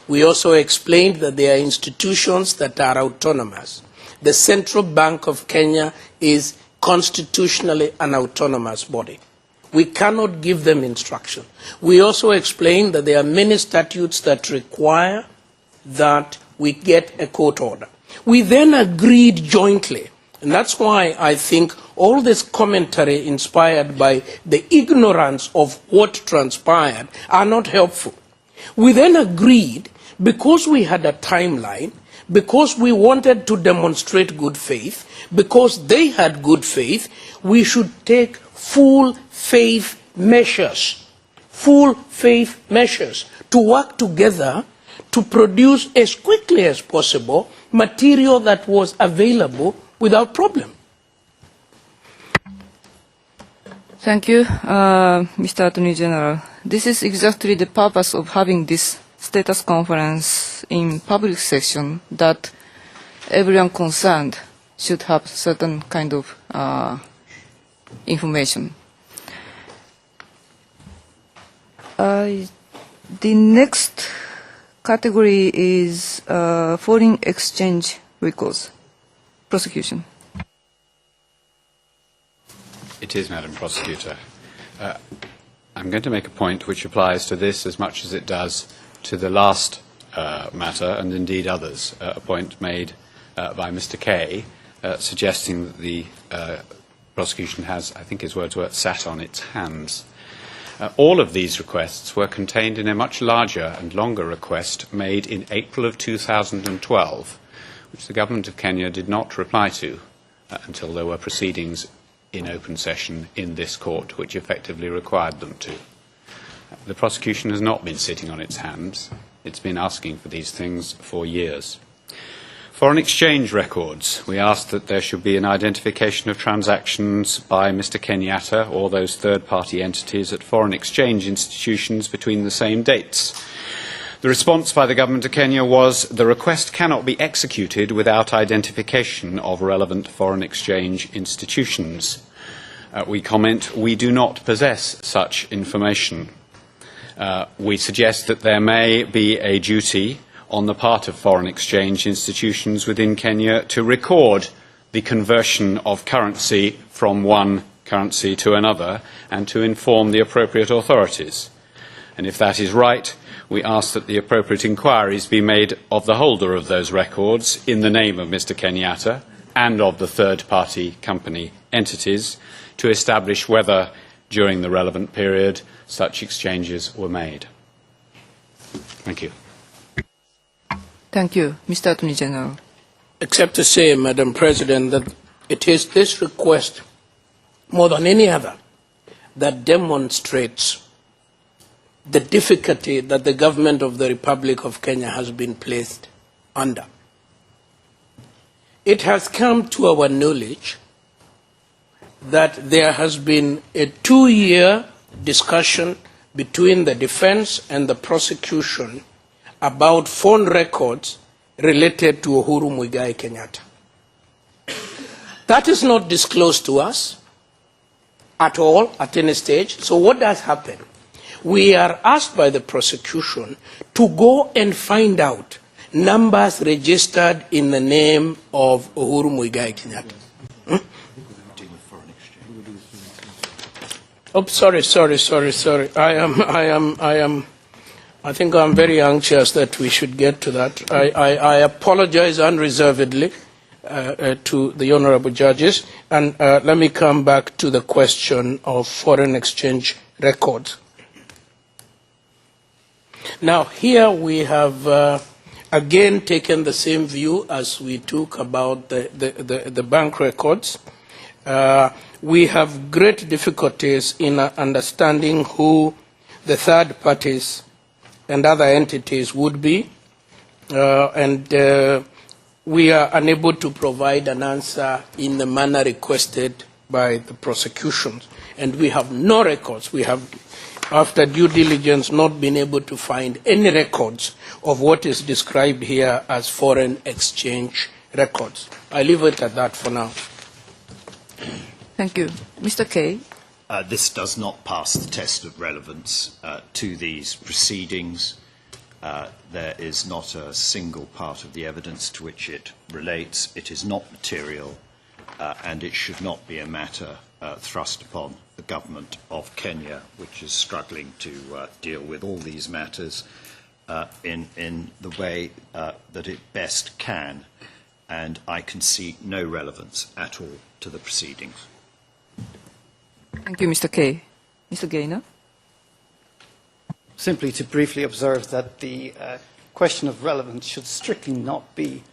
We also explained that there are institutions that are autonomous. The Central Bank of Kenya is constitutionally an autonomous body. We cannot give them instruction. We also explained that there are many statutes that require that we get a court order. We then agreed jointly, and that's why I think all this commentary inspired by the ignorance of what transpired are not helpful. We then agreed, because we had a timeline, because we wanted to demonstrate good faith, because they had good faith, we should take full faith measures to work together to produce as quickly as possible material that was available without problem. Thank you, Mr. Attorney General. This is exactly the purpose of having this status conference in public session, that everyone concerned should have certain kind of information. The next category is foreign exchange records prosecution. It is, Madam Prosecutor. I'm going to make a point which applies to this as much as it does to the last matter, and indeed others. A point made by Mr. Kay, suggesting that the prosecution has, I think his words were, sat on its hands. All of these requests were contained in a much larger and longer request made in April of 2012, which the Government of Kenya did not reply to until there were proceedings in open session in this court, which effectively required them to. The prosecution has not been sitting on its hands. It's been asking for these things for years. Foreign exchange records. We asked that there should be an identification of transactions by Mr. Kenyatta or those third-party entities at foreign exchange institutions between the same dates. The response by the Government of Kenya was the request cannot be executed without identification of relevant foreign exchange institutions. We comment, we do not possess such information. We suggest that there may be a duty on the part of foreign exchange institutions within Kenya to record the conversion of currency from one currency to another and to inform the appropriate authorities. And if that is right, we ask that the appropriate inquiries be made of the holder of those records in the name of Mr. Kenyatta and of the third-party company entities to establish whether, during the relevant period, such exchanges were made. Thank you. Thank you, Mr. Attorney General. Except to say, Madam President, that it is this request, more than any other, that demonstrates the difficulty that the government of the Republic of Kenya has been placed under. It has come to our knowledge that there has been a 2-year discussion between the defense and the prosecution about phone records related to Uhuru Kenyatta. That is not disclosed to us at all, at any stage. So what does happen? We are asked by the prosecution to go and find out numbers registered in the name of Uhuru Kenyatta. Oh, sorry. I think I'm very anxious that we should get to that. I apologize unreservedly to the honorable judges, and let me come back to the question of foreign exchange records. Now, here we have again taken the same view as we took about the bank records. We have great difficulties in understanding who the third parties and other entities would be, and we are unable to provide an answer in the manner requested by the prosecution. And we have no records. We have, after due diligence, not been able to find any records of what is described here as foreign exchange records. I leave it at that for now. Thank you. Mr. Kay. This does not pass the test of relevance to these proceedings. There is not a single part of the evidence to which it relates. It is not material, and it should not be a matter thrust upon the government of Kenya, which is struggling to deal with all these matters in the way that it best can. And I can see no relevance at all to the proceedings. Thank you, Mr. Kay. Mr. Gaynor. Simply to briefly observe that the question of relevance should strictly not be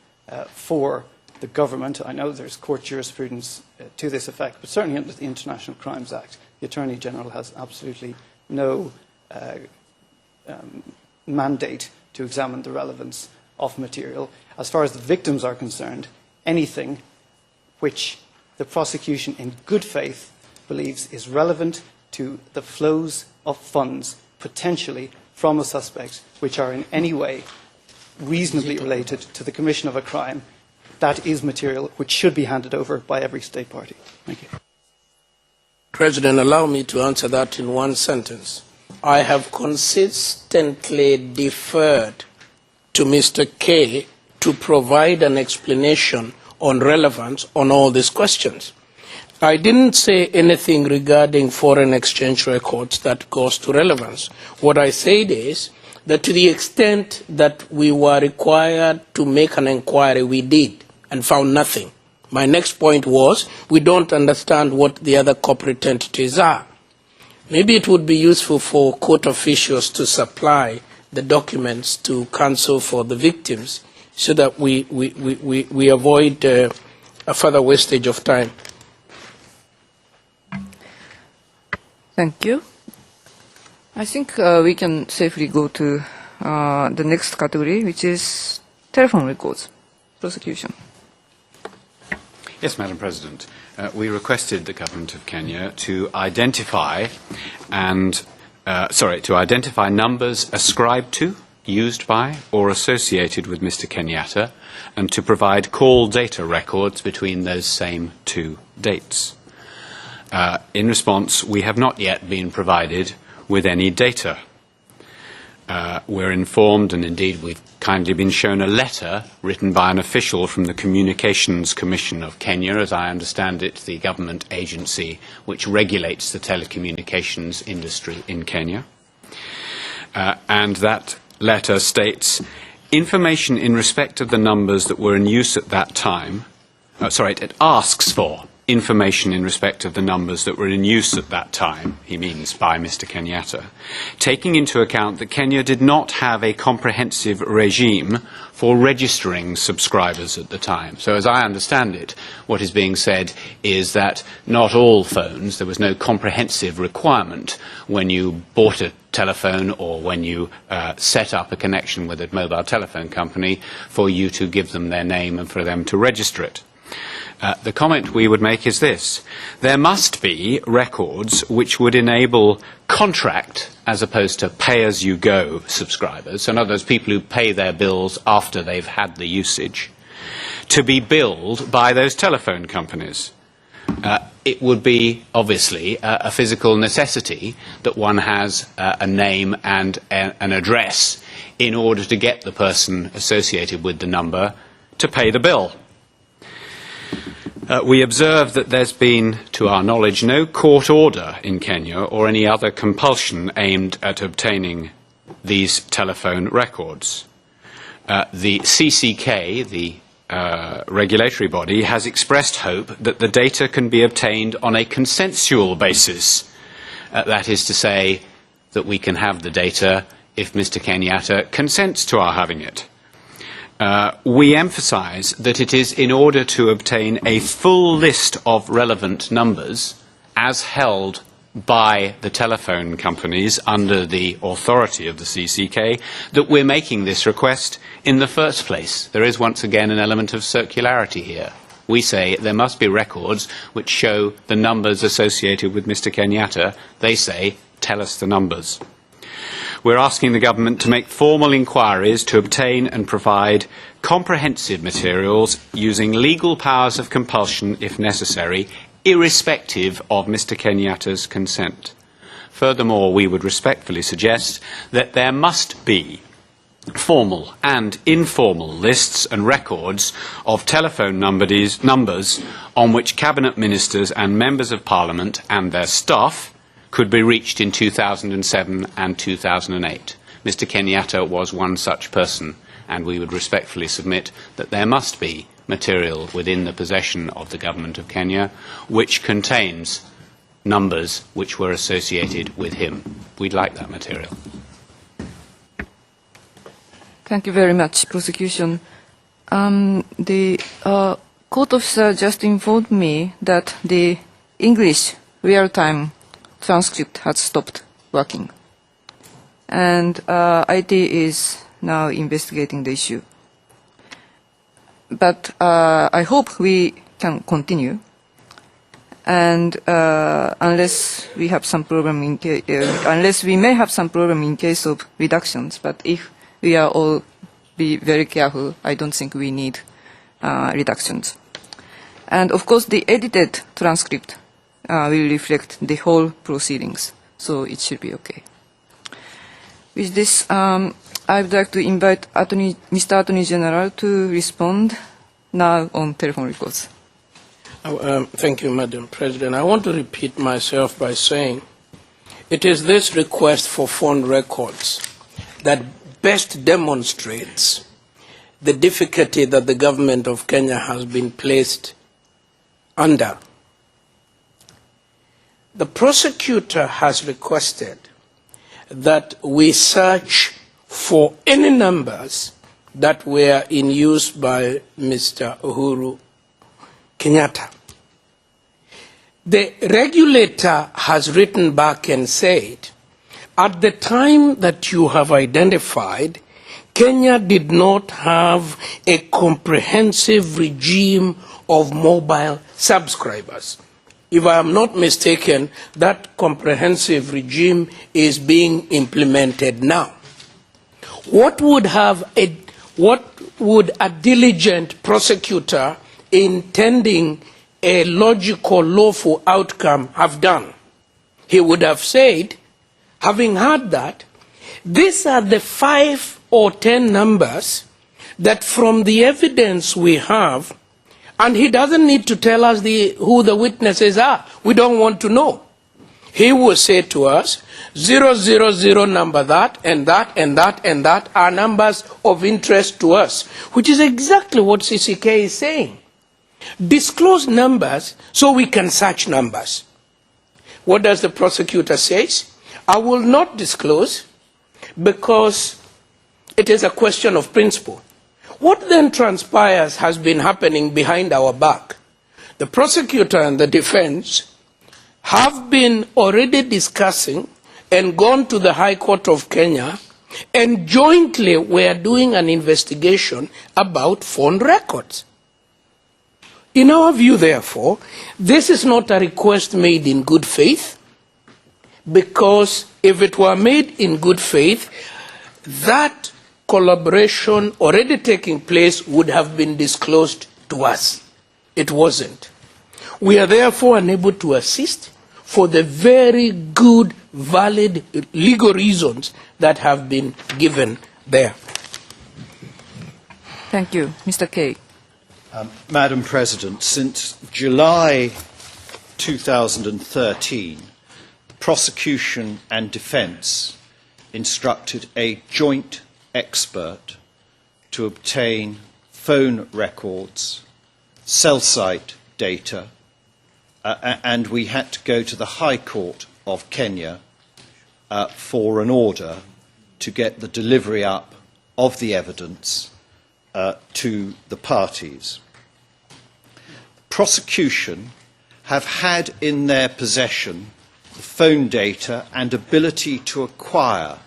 for the government. I know there's court jurisprudence to this effect, but certainly under the International Crimes Act, the Attorney General has absolutely no mandate to examine the relevance of material. As far as the victims are concerned, anything which the prosecution in good faith believes is relevant to the flows of funds potentially from a suspect which are in any way reasonably related to the commission of a crime, that is material which should be handed over by every state party. Thank you. President, allow me to answer that in one sentence. I have consistently deferred to Mr. Kay to provide an explanation on relevance on all these questions. I didn't say anything regarding foreign exchange records that goes to relevance. What I said is that to the extent that we were required to make an inquiry, we did and found nothing. My next point was we don't understand what the other corporate entities are. Maybe it would be useful for court officials to supply the documents to counsel for the victims so that we avoid a further wastage of time. Thank you. I think we can safely go to the next category, which is telephone records, prosecution. Yes, Madam President. We requested the government of Kenya to identify numbers ascribed to, used by, or associated with Mr. Kenyatta, and to provide call data records between those same two dates. In response, we have not yet been provided with any data. We're informed, and indeed we've kindly been shown a letter written by an official from the Communications Commission of Kenya, as I understand it, the government agency which regulates the telecommunications industry in Kenya. And that letter states, information in respect of the numbers that were in use at that time, it asks for information in respect of the numbers that were in use at that time, he means by Mr. Kenyatta, taking into account that Kenya did not have a comprehensive regime for registering subscribers at the time. So as I understand it, what is being said is that not all phones, there was no comprehensive requirement when you bought a telephone or when you set up a connection with a mobile telephone company for you to give them their name and for them to register it. The comment we would make is this. There must be records which would enable contract as opposed to pay-as-you-go subscribers, in other words, people who pay their bills after they've had the usage, to be billed by those telephone companies. It would be, obviously, a physical necessity that one has a name and an address in order to get the person associated with the number to pay the bill. We observe that there's been, to our knowledge, no court order in Kenya or any other compulsion aimed at obtaining these telephone records. The CCK, the regulatory body, has expressed hope that the data can be obtained on a consensual basis. That is to say, that we can have the data if Mr. Kenyatta consents to our having it. We emphasize that it is in order to obtain a full list of relevant numbers as held by the telephone companies under the authority of the CCK that we're making this request in the first place. There is once again an element of circularity here. We say there must be records which show the numbers associated with Mr. Kenyatta. They say, tell us the numbers. We're asking the government to make formal inquiries to obtain and provide comprehensive materials using legal powers of compulsion, if necessary, irrespective of Mr. Kenyatta's consent. Furthermore, we would respectfully suggest that there must be formal and informal lists and records of telephone numbers on which cabinet ministers and members of parliament and their staff could be reached in 2007 and 2008. Mr. Kenyatta was one such person, and we would respectfully submit that there must be material within the possession of the government of Kenya which contains numbers which were associated with him. We'd like that material. Thank you very much, prosecution. The court officer just informed me that the English real-time transcript has stopped working. And IT is now investigating the issue. But I hope we can continue. And unless we have some problem unless we may have some problem in case of reductions, but if we are all be very careful, I don't think we need reductions. And of course, the edited transcript will reflect the whole proceedings, so it should be okay. With this, I would like to invite Mr. Attorney General to respond now on telephone records. Thank you, Madam President. I want to repeat myself by saying it is this request for phone records that best demonstrates the difficulty that the government of Kenya has been placed under. The prosecutor has requested that we search for any numbers that were in use by Mr. Uhuru Kenyatta. The regulator has written back and said, at the time that you have identified, Kenya did not have a comprehensive regime of mobile subscribers. If I am not mistaken, that comprehensive regime is being implemented now. What would a diligent prosecutor intending a logical, lawful outcome have done? He would have said, having heard that, these are the 5 or 10 numbers that from the evidence we have, and he doesn't need to tell us who the witnesses are. We don't want to know. He will say to us, 000 number that, and that, and that, and that are numbers of interest to us, which is exactly what CCK is saying. Disclose numbers so we can search numbers. What does the prosecutor say? I will not disclose because it is a question of principle. What then transpires has been happening behind our back. The prosecutor and the defense have been already discussing and gone to the High Court of Kenya, and jointly we are doing an investigation about phone records. In our view, therefore, this is not a request made in good faith, because if it were made in good faith, that collaboration already taking place would have been disclosed to us. It wasn't. We are therefore unable to assist for the very good, valid legal reasons that have been given there. Thank you. Mr. Kay. Madam President, since July 2013, the prosecution and defence instructed a joint expert to obtain phone records, cell site data, and we had to go to the High Court of Kenya for an order to get the delivery up of the evidence to the parties. The prosecution have had in their possession the phone data and ability to acquire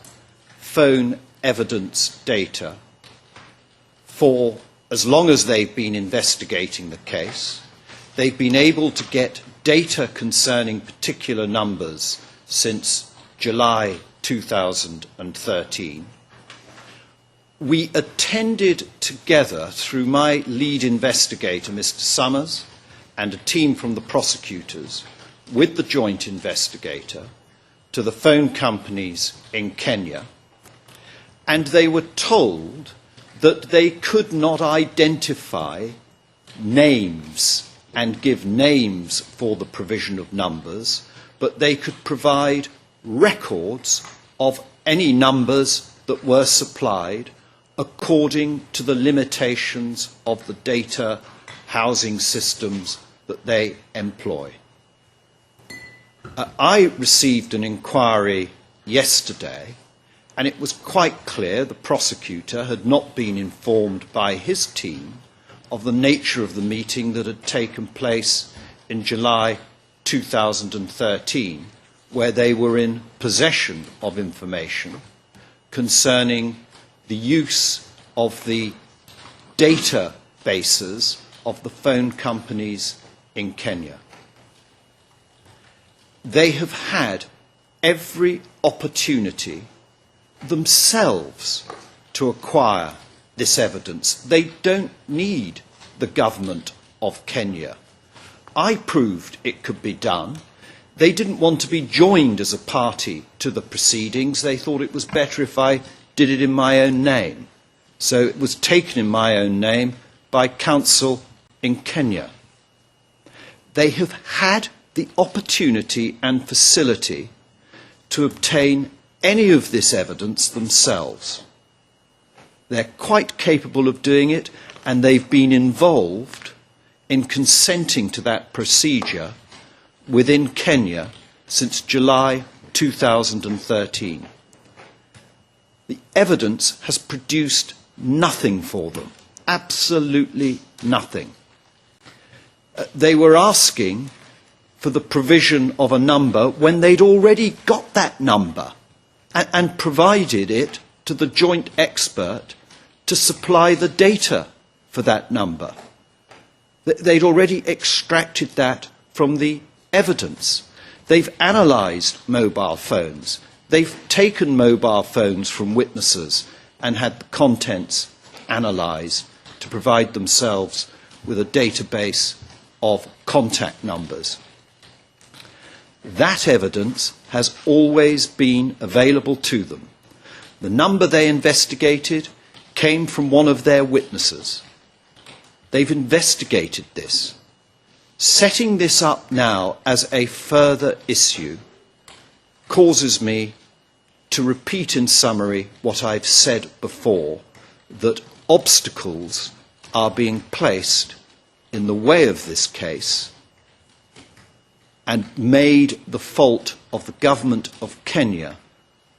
phone evidence data for as long as they've been investigating the case. They've been able to get data concerning particular numbers since July 2013. We attended together, through my lead investigator, Mr. Summers, and a team from the prosecutors with the joint investigator to the phone companies in Kenya, and they were told that they could not identify names and give names for the provision of numbers, but they could provide records of any numbers that were supplied according to the limitations of the data housing systems that they employ. I received an inquiry yesterday, and it was quite clear the prosecutor had not been informed by his team of the nature of the meeting that had taken place in July 2013, where they were in possession of information concerning the use of the databases of the phone companies in Kenya. They have had every opportunity themselves to acquire this evidence. They don't need the government of Kenya. I proved it could be done. They didn't want to be joined as a party to the proceedings. They thought it was better if I did it in my own name. So it was taken in my own name by counsel in Kenya. They have had the opportunity and facility to obtain any of this evidence themselves. They're quite capable of doing it, and they've been involved in consenting to that procedure within Kenya since July 2013. The evidence has produced nothing for them, absolutely nothing. They were asking for the provision of a number when they'd already got that number and provided it to the joint expert to supply the data for that number. They'd already extracted that from the evidence. They've analysed mobile phones. They've taken mobile phones from witnesses and had the contents analysed to provide themselves with a database of contact numbers. That evidence has always been available to them. The number they investigated came from one of their witnesses. They've investigated this. Setting this up now as a further issue causes me to repeat in summary what I've said before, that obstacles are being placed in the way of this case and made the fault of the government of Kenya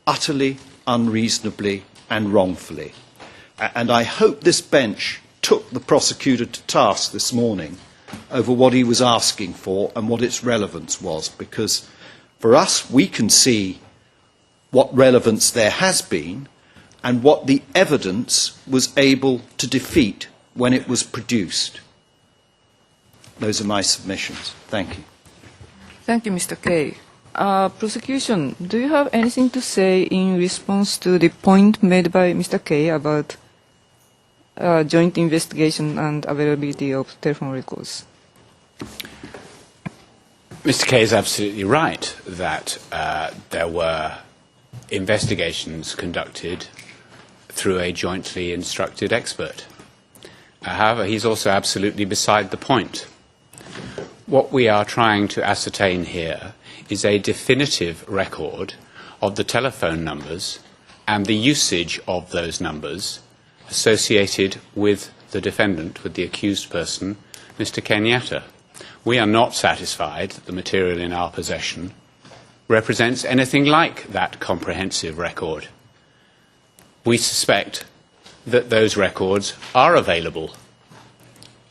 utterly unreasonably and wrongfully. And I hope this bench took the prosecutor to task this morning over what he was asking for and what its relevance was, because for us, we can see what relevance there has been and what the evidence was able to defeat when it was produced. Those are my submissions. Thank you. Thank you, Mr. Kay. Prosecution, do you have anything to say in response to the point made by Mr. Kay about joint investigation and availability of telephone records? Mr. Kay is absolutely right that there were investigations conducted through a jointly instructed expert. However, he's also absolutely beside the point. What we are trying to ascertain here is a definitive record of the telephone numbers and the usage of those numbers associated with the defendant, with the accused person, Mr. Kenyatta. We are not satisfied that the material in our possession represents anything like that comprehensive record. We suspect that those records are available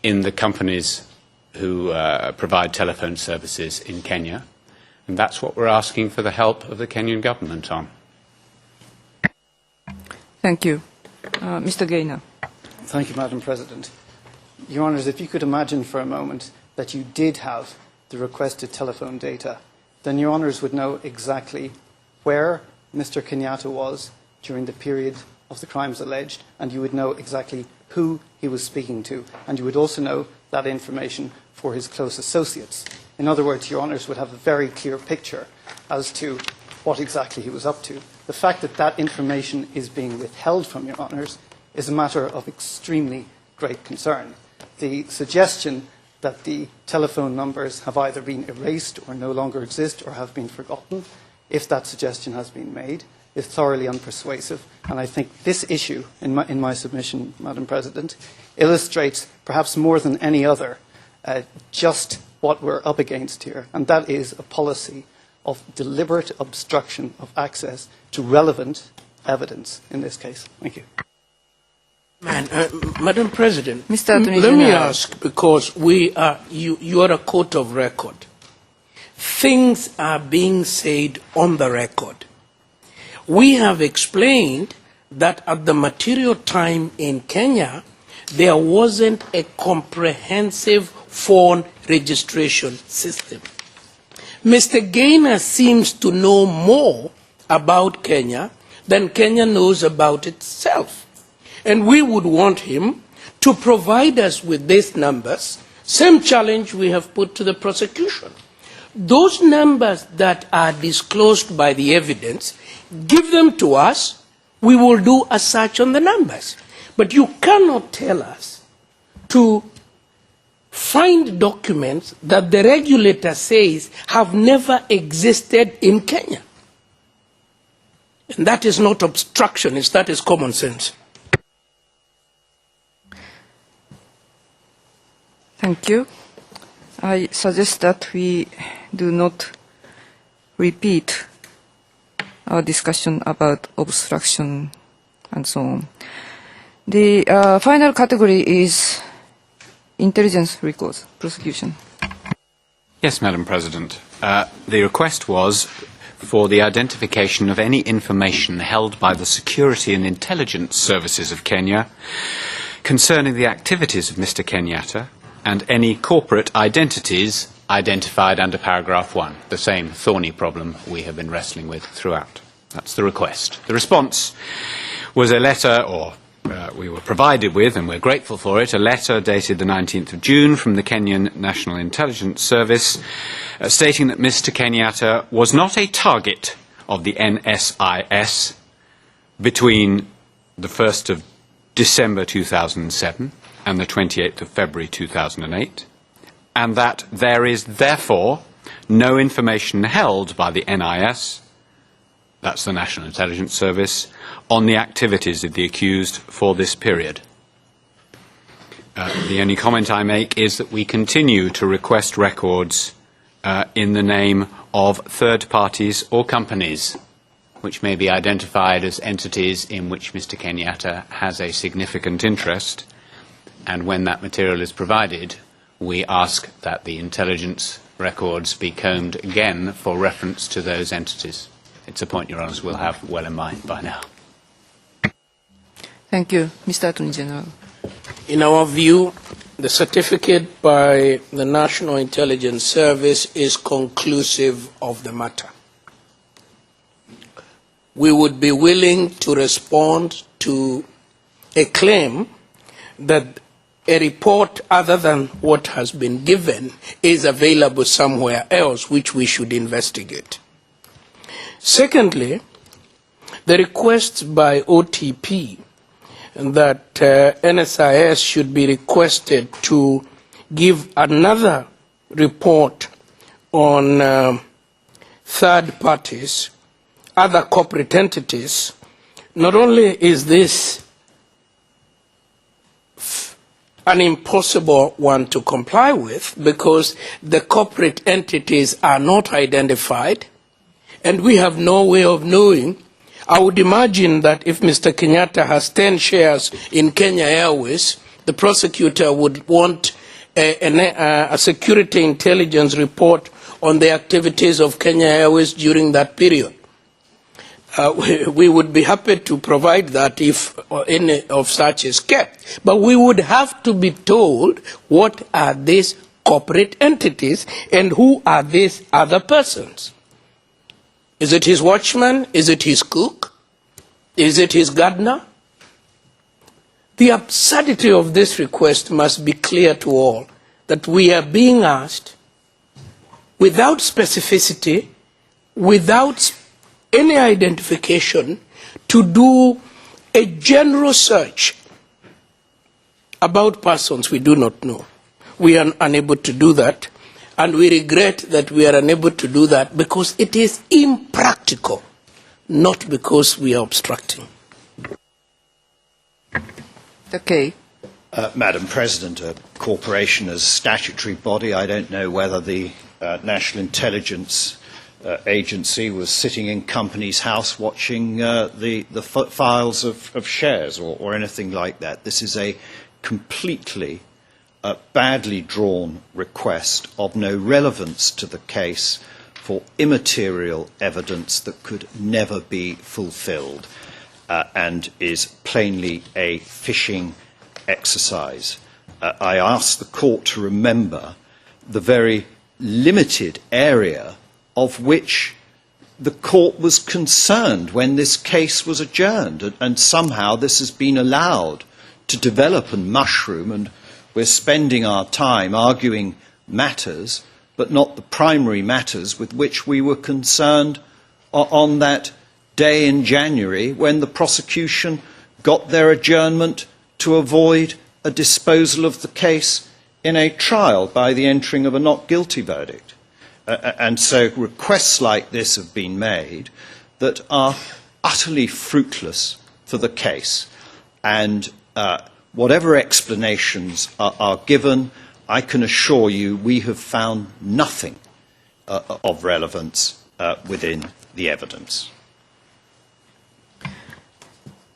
in the companies who provide telephone services in Kenya, and that's what we're asking for the help of the Kenyan government on. Thank you. Mr. Gaynor. Thank you, Madam President. Your Honours, if you could imagine for a moment that you did have the requested telephone data, then Your Honours would know exactly where Mr. Kenyatta was during the period of the crimes alleged, and you would know exactly who he was speaking to, and you would also know that information for his close associates. In other words, Your Honours would have a very clear picture as to what exactly he was up to. The fact that that information is being withheld from Your Honours is a matter of extremely great concern. The suggestion that the telephone numbers have either been erased or no longer exist or have been forgotten, if that suggestion has been made, is thoroughly unpersuasive. And I think this issue in my submission, Madam President, illustrates perhaps more than any other just what we're up against here, and that is a policy of deliberate obstruction of access to relevant evidence in this case. Thank you. Madam President, Mr. Attorney let me General. ask, because you are a court of record. Things are being said on the record. We have explained that at the material time in Kenya, there wasn't a comprehensive phone registration system. Mr. Gaynor seems to know more about Kenya than Kenya knows about itself. And we would want him to provide us with these numbers, same challenge we have put to the prosecution. Those numbers that are disclosed by the evidence, give them to us, we will do a search on the numbers. But you cannot tell us to find documents that the regulator says have never existed in Kenya. And that is not obstructionist, that is common sense. Thank you. I suggest that we do not repeat our discussion about obstruction and so on. The final category is intelligence records, prosecution. Yes, Madam President. The request was for the identification of any information held by the security and intelligence services of Kenya concerning the activities of Mr. Kenyatta and any corporate identities identified under paragraph 1, the same thorny problem we have been wrestling with throughout. That's the request. The response was a letter, or we were provided with, and we're grateful for it, a letter dated the 19th of June from the Kenyan National Intelligence Service stating that Mr. Kenyatta was not a target of the NSIS between the 1st of December 2007 and the 28th of February 2008, and that there is therefore no information held by the NIS, that's the National Intelligence Service, on the activities of the accused for this period. The only comment I make is that we continue to request records in the name of third parties or companies which may be identified as entities in which Mr. Kenyatta has a significant interest, and when that material is provided, we ask that the intelligence records be combed again for reference to those entities. It's a point Your Honours will have well in mind by now. Thank you. Mr. Attorney General. In our view, the certificate by the National Intelligence Service is conclusive of the matter. We would be willing to respond to a claim that a report other than what has been given is available somewhere else, which we should investigate. Secondly, the request by OTP that NSIS should be requested to give another report on third parties, other corporate entities. Not only is this an impossible one to comply with because the corporate entities are not identified and we have no way of knowing. I would imagine that if Mr. Kenyatta has 10 shares in Kenya Airways, the prosecutor would want a security intelligence report on the activities of Kenya Airways during that period. We would be happy to provide that if any of such is kept. But we would have to be told what are these corporate entities and who are these other persons. Is it his watchman? Is it his cook? Is it his gardener? The absurdity of this request must be clear to all. that we are being asked, without specificity, without any identification, to do a general search about persons we do not know. We are unable to do that, and we regret that we are unable to do that because it is impractical, not because we are obstructing. Okay. Madam President, a corporation as a statutory body, I don't know whether the National Intelligence Agency was sitting in Companies House watching the files of shares or anything like that. This is a completely badly drawn request of no relevance to the case for immaterial evidence that could never be fulfilled and is plainly a fishing exercise. I ask the court to remember the very limited area of which the court was concerned when this case was adjourned, and somehow this has been allowed to develop and mushroom, and we're spending our time arguing matters but not the primary matters with which we were concerned on that day in January when the prosecution got their adjournment to avoid a disposal of the case in a trial by the entering of a not guilty verdict. And so requests like this have been made that are utterly fruitless for the case. And whatever explanations are given, I can assure you we have found nothing of relevance within the evidence.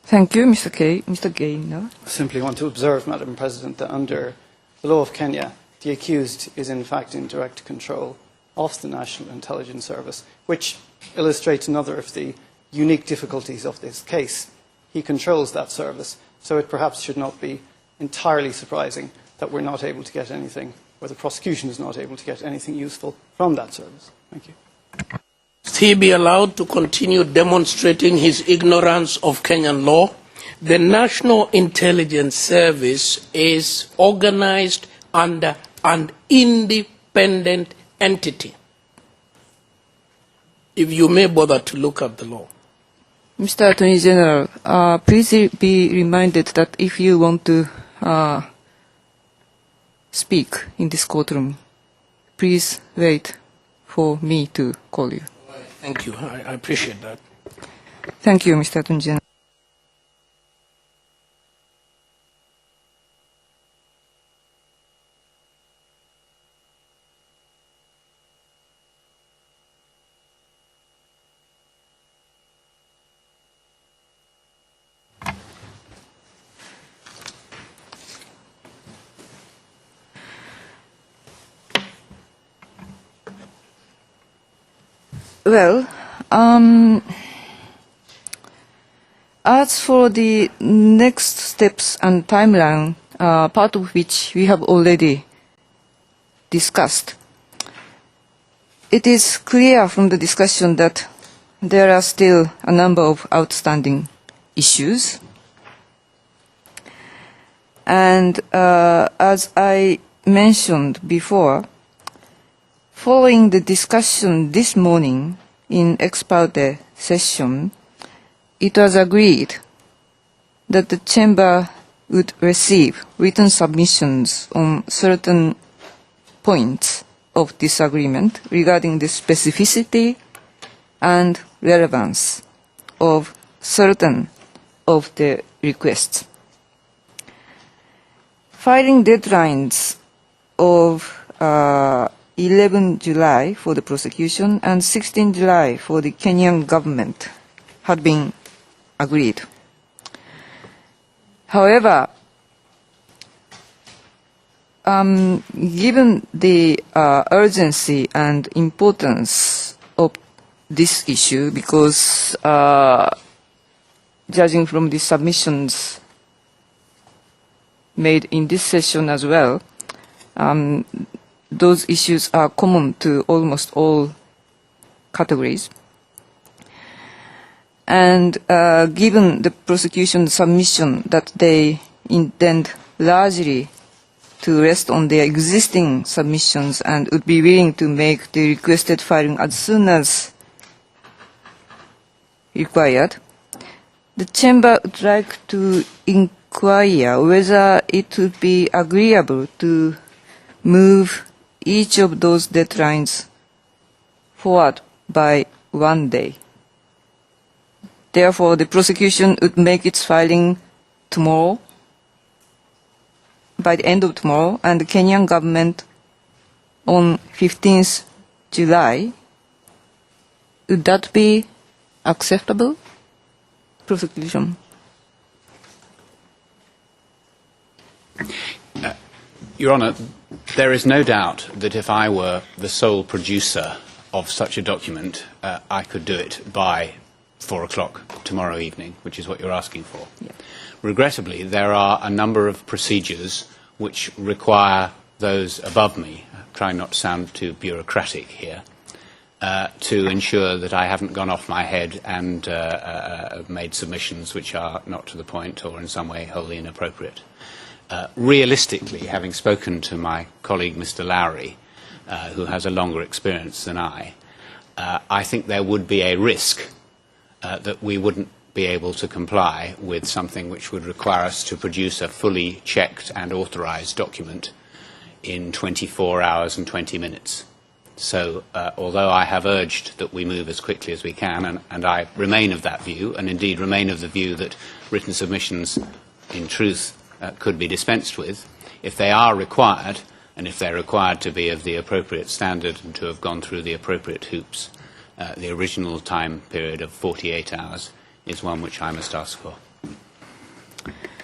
Thank you, Mr. Kay. Mr. Gaynor. I simply want to observe, Madam President, that under the law of Kenya, the accused is in fact in direct control of the National Intelligence Service, which illustrates another of the unique difficulties of this case. He controls that service, so it perhaps should not be entirely surprising that we're not able to get anything, or the prosecution is not able to get anything useful from that service. Thank you. He be allowed to continue demonstrating his ignorance of Kenyan law. The National Intelligence Service is organized under an independent entity. If you may bother to look at the law. Mr. Attorney General, please be reminded that if you want to speak in this courtroom, please wait for me to call you. Thank you. I appreciate that. Thank you, Mr. Attorney General. Well, as for the next steps and timeline, part of which we have already discussed, it is clear from the discussion that there are still a number of outstanding issues. And as I mentioned before, following the discussion this morning in ex parte session, it was agreed that the Chamber would receive written submissions on certain points of disagreement regarding the specificity and relevance of certain of the requests. Filing deadlines of 11 July for the prosecution and 16 July for the Kenyan government had been agreed. However, given the urgency and importance of this issue, because judging from the submissions made in this session as well, those issues are common to almost all categories. And given the prosecution submission that they intend largely to rest on their existing submissions and would be willing to make the requested filing as soon as required. The Chamber would like to inquire whether it would be agreeable to move each of those deadlines forward by 1 day. Therefore, the prosecution would make its filing tomorrow, by the end of tomorrow, and the Kenyan government on 15th July. Would that be acceptable? Prosecution. Your Honour, there is no doubt that if I were the sole producer of such a document, I could do it by 4 o'clock tomorrow evening, which is what you're asking for. Yeah. Regrettably, there are a number of procedures which require those above me, trying not to sound too bureaucratic here, to ensure that I haven't gone off my head and made submissions which are not to the point or in some way wholly inappropriate. Realistically, having spoken to my colleague Mr. Lowry, who has a longer experience than I think there would be a risk that we wouldn't be able to comply with something which would require us to produce a fully checked and authorised document in 24 hours and 20 minutes. So although I have urged that we move as quickly as we can, and I remain of that view, and indeed remain of the view that written submissions in truth could be dispensed with, if they are required, and if they're required to be of the appropriate standard and to have gone through the appropriate hoops, the original time period of 48 hours is one which I must ask for.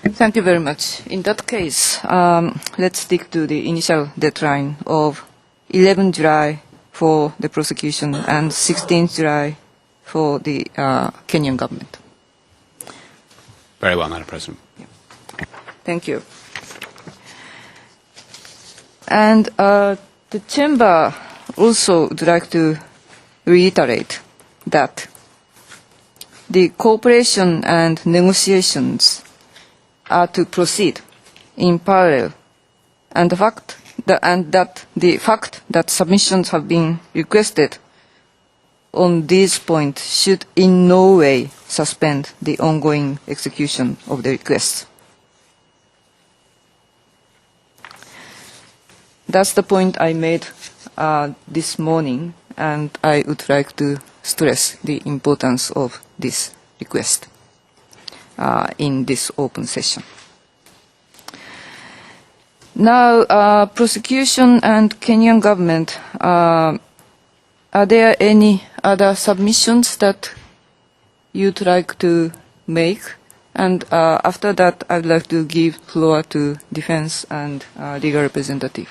Thank you very much. In that case, let's stick to the initial deadline of 11 July for the prosecution and 16 July for the Kenyan government. Very well, Madam President. Thank you. And the Chamber also would like to reiterate that the cooperation and negotiations are to proceed in parallel, and the fact that submissions have been requested on this point should in no way suspend the ongoing execution of the requests. That's the point I made this morning, and I would like to stress the importance of this request in this open session. Now, prosecution and Kenyan government, are there any other submissions that you'd like to make? And after that, I'd like to give floor to defense and legal representative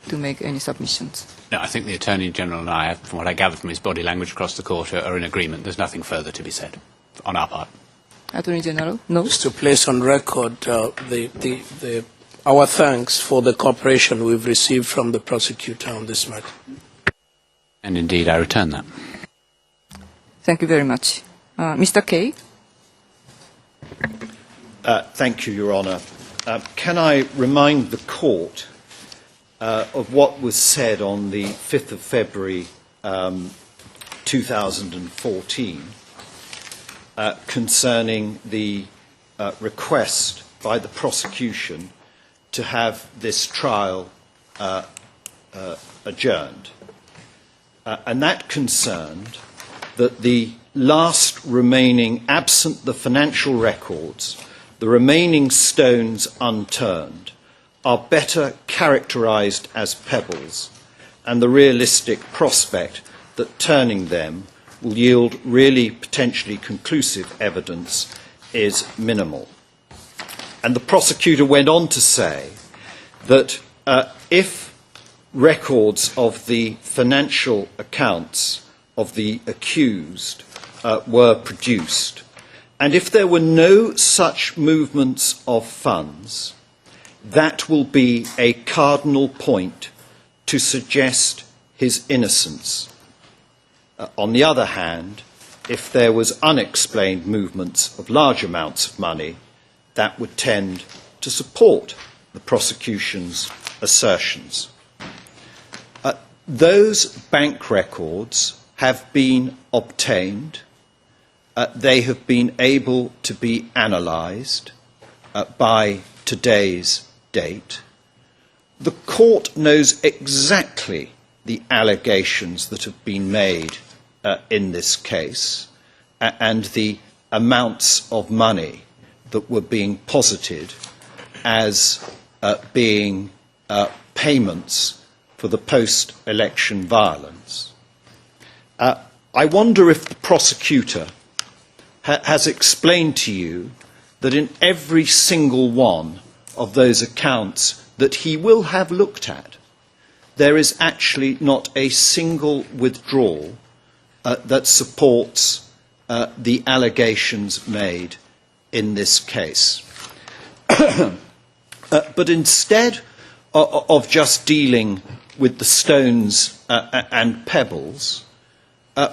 to make any submissions. No, I think the Attorney General and I, from what I gather from his body language across the court, are in agreement. There's nothing further to be said on our part. Attorney General, no? Just to place on record our thanks for the cooperation we've received from the prosecutor on this matter. And indeed, I return that. Thank you very much. Mr. Kay? Thank you, Your Honour. Can I remind the Court of what was said on the 5th of February 2014 concerning the request by the prosecution to have this trial adjourned. And that concerned that the last remaining, absent the financial records, the remaining stones unturned, are better characterised as pebbles, and the realistic prospect that turning them will yield really potentially conclusive evidence is minimal. And the prosecutor went on to say that if records of the financial accounts of the accused were produced, and if there were no such movements of funds, that will be a cardinal point to suggest his innocence. On the other hand, if there was unexplained movements of large amounts of money, that would tend to support the prosecution's assertions. Those bank records have been obtained. They have been able to be analysed by today's date. The court knows exactly the allegations that have been made in this case and the amounts of money that were being posited as being payments for the post-election violence. I wonder if the prosecutor has explained to you that in every single one of those accounts that he will have looked at, there is actually not a single withdrawal that supports the allegations made in this case. But instead of just dealing with the stones and pebbles,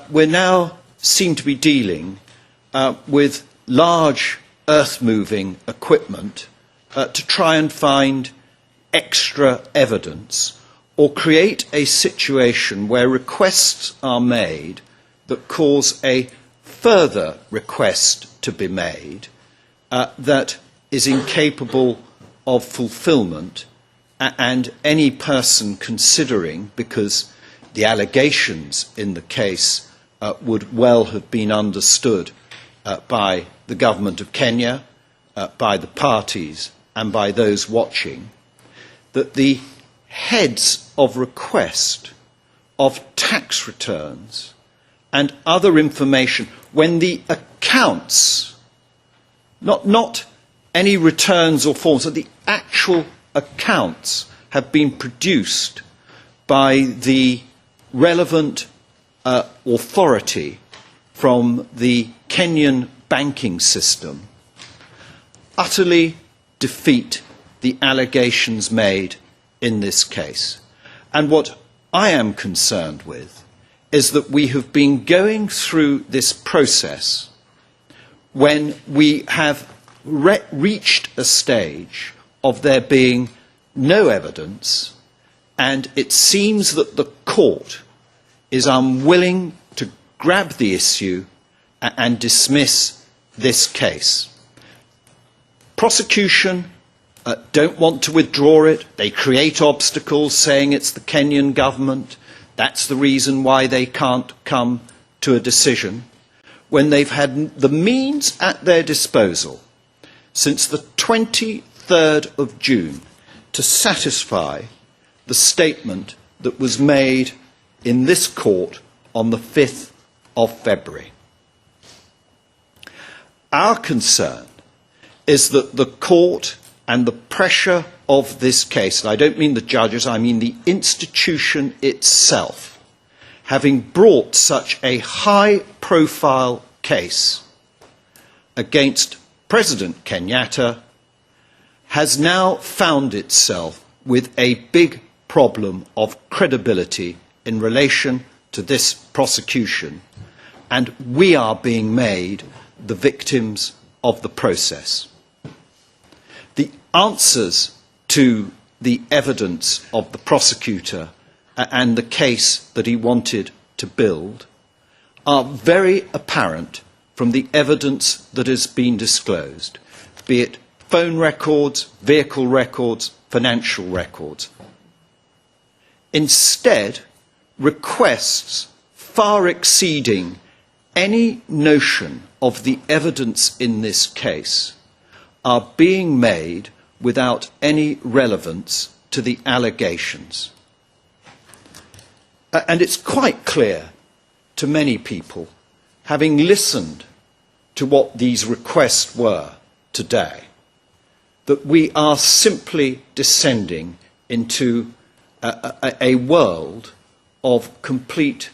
we now seem to be dealing with large earth-moving equipment to try and find extra evidence or create a situation where requests are made that cause a further request to be made that is incapable of fulfilment, and any person considering, because the allegations in the case would well have been understood by the government of Kenya, by the parties and by those watching, that the heads of request of tax returns and other information, when the accounts, not any returns or forms, but the actual accounts have been produced by the relevant authority from the Kenyan banking system, utterly defeat the allegations made in this case. And what I am concerned with is that we have been going through this process when we have reached a stage of there being no evidence, and it seems that the court is unwilling to grab the issue and dismiss this case. Prosecution don't want to withdraw it. They create obstacles saying it's the Kenyan government. That's the reason why they can't come to a decision, when they've had the means at their disposal since the 23rd of June to satisfy the statement that was made in this court on the 5th of February. Our concern is that the court and the pressure of this case, and I don't mean the judges, I mean the institution itself, having brought such a high-profile case against President Kenyatta, has now found itself with a big problem of credibility in relation to this prosecution, and we are being made the victims of the process. The answers to the evidence of the prosecutor and the case that he wanted to build are very apparent from the evidence that has been disclosed, be it phone records, vehicle records, financial records. Instead, requests far exceeding any notion of the evidence in this case are being made without any relevance to the allegations. And it's quite clear to many people, having listened to what these requests were today, that we are simply descending into a world of complete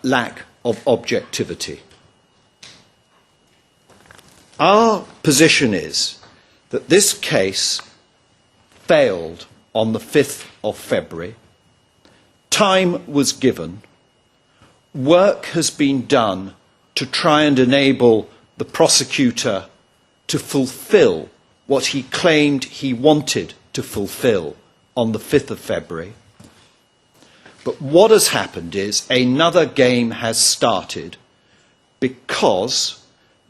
lack of objectivity. Our position is that this case failed on the 5th of February. Time was given. Work has been done to try and enable the prosecutor to fulfill what he claimed he wanted to fulfil on the 5th of February. But what has happened is another game has started because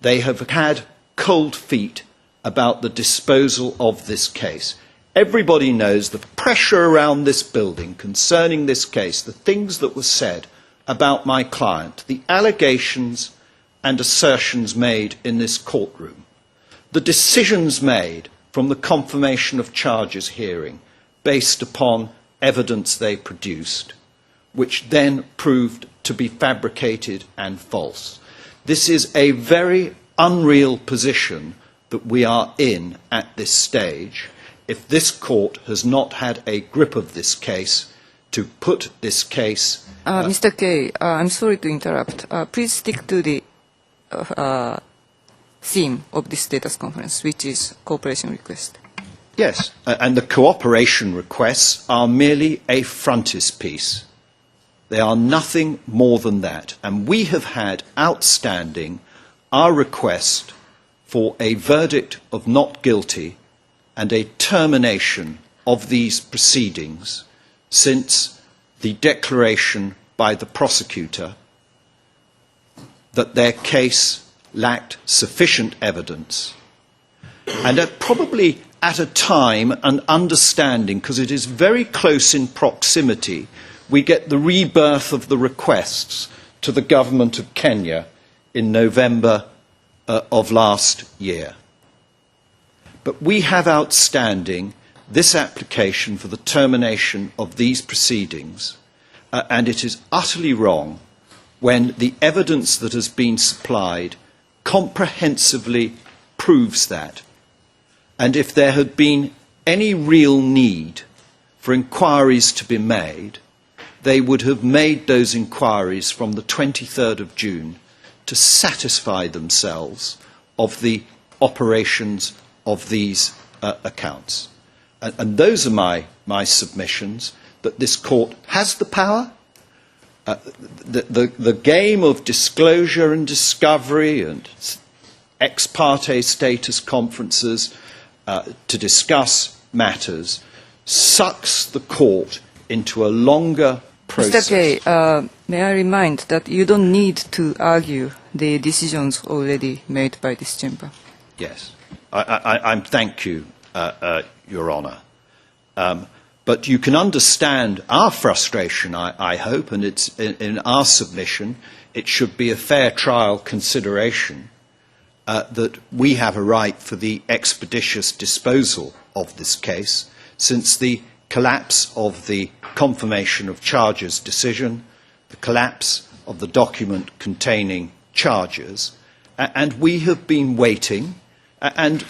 they have had cold feet about the disposal of this case. Everybody knows the pressure around this building concerning this case, the things that were said about my client, the allegations and assertions made in this courtroom, the decisions made from the confirmation of charges hearing based upon evidence they produced, which then proved to be fabricated and false. This is a very unreal position that we are in at this stage if this court has not had a grip of this case to put this case... Mr. Kay, I'm sorry to interrupt. Please stick to the theme of this status conference, which is cooperation request. Yes, and the cooperation requests are merely a frontispiece. They are nothing more than that. And we have had outstanding our request for a verdict of not guilty and a termination of these proceedings since the declaration by the prosecutor that their case lacked sufficient evidence. And probably at a time and understanding, because it is very close in proximity, we get the rebirth of the requests to the government of Kenya in November of last year. But we have outstanding this application for the termination of these proceedings, and it is utterly wrong when the evidence that has been supplied comprehensively proves that. And if there had been any real need for inquiries to be made, they would have made those inquiries from the 23rd of June to satisfy themselves of the operations of these accounts. And those are my submissions, that this court has the power. The game of disclosure and discovery and ex parte status conferences to discuss matters sucks the court into a longer process. Mr. Kay, may I remind that you don't need to argue the decisions already made by this chamber? Yes. I thank you, Your Honour. But you can understand our frustration, I hope, and it's in our submission. It should be a fair trial consideration that we have a right for the expeditious disposal of this case, since the collapse of the confirmation of charges decision, the collapse of the document containing charges, and we have been waiting, and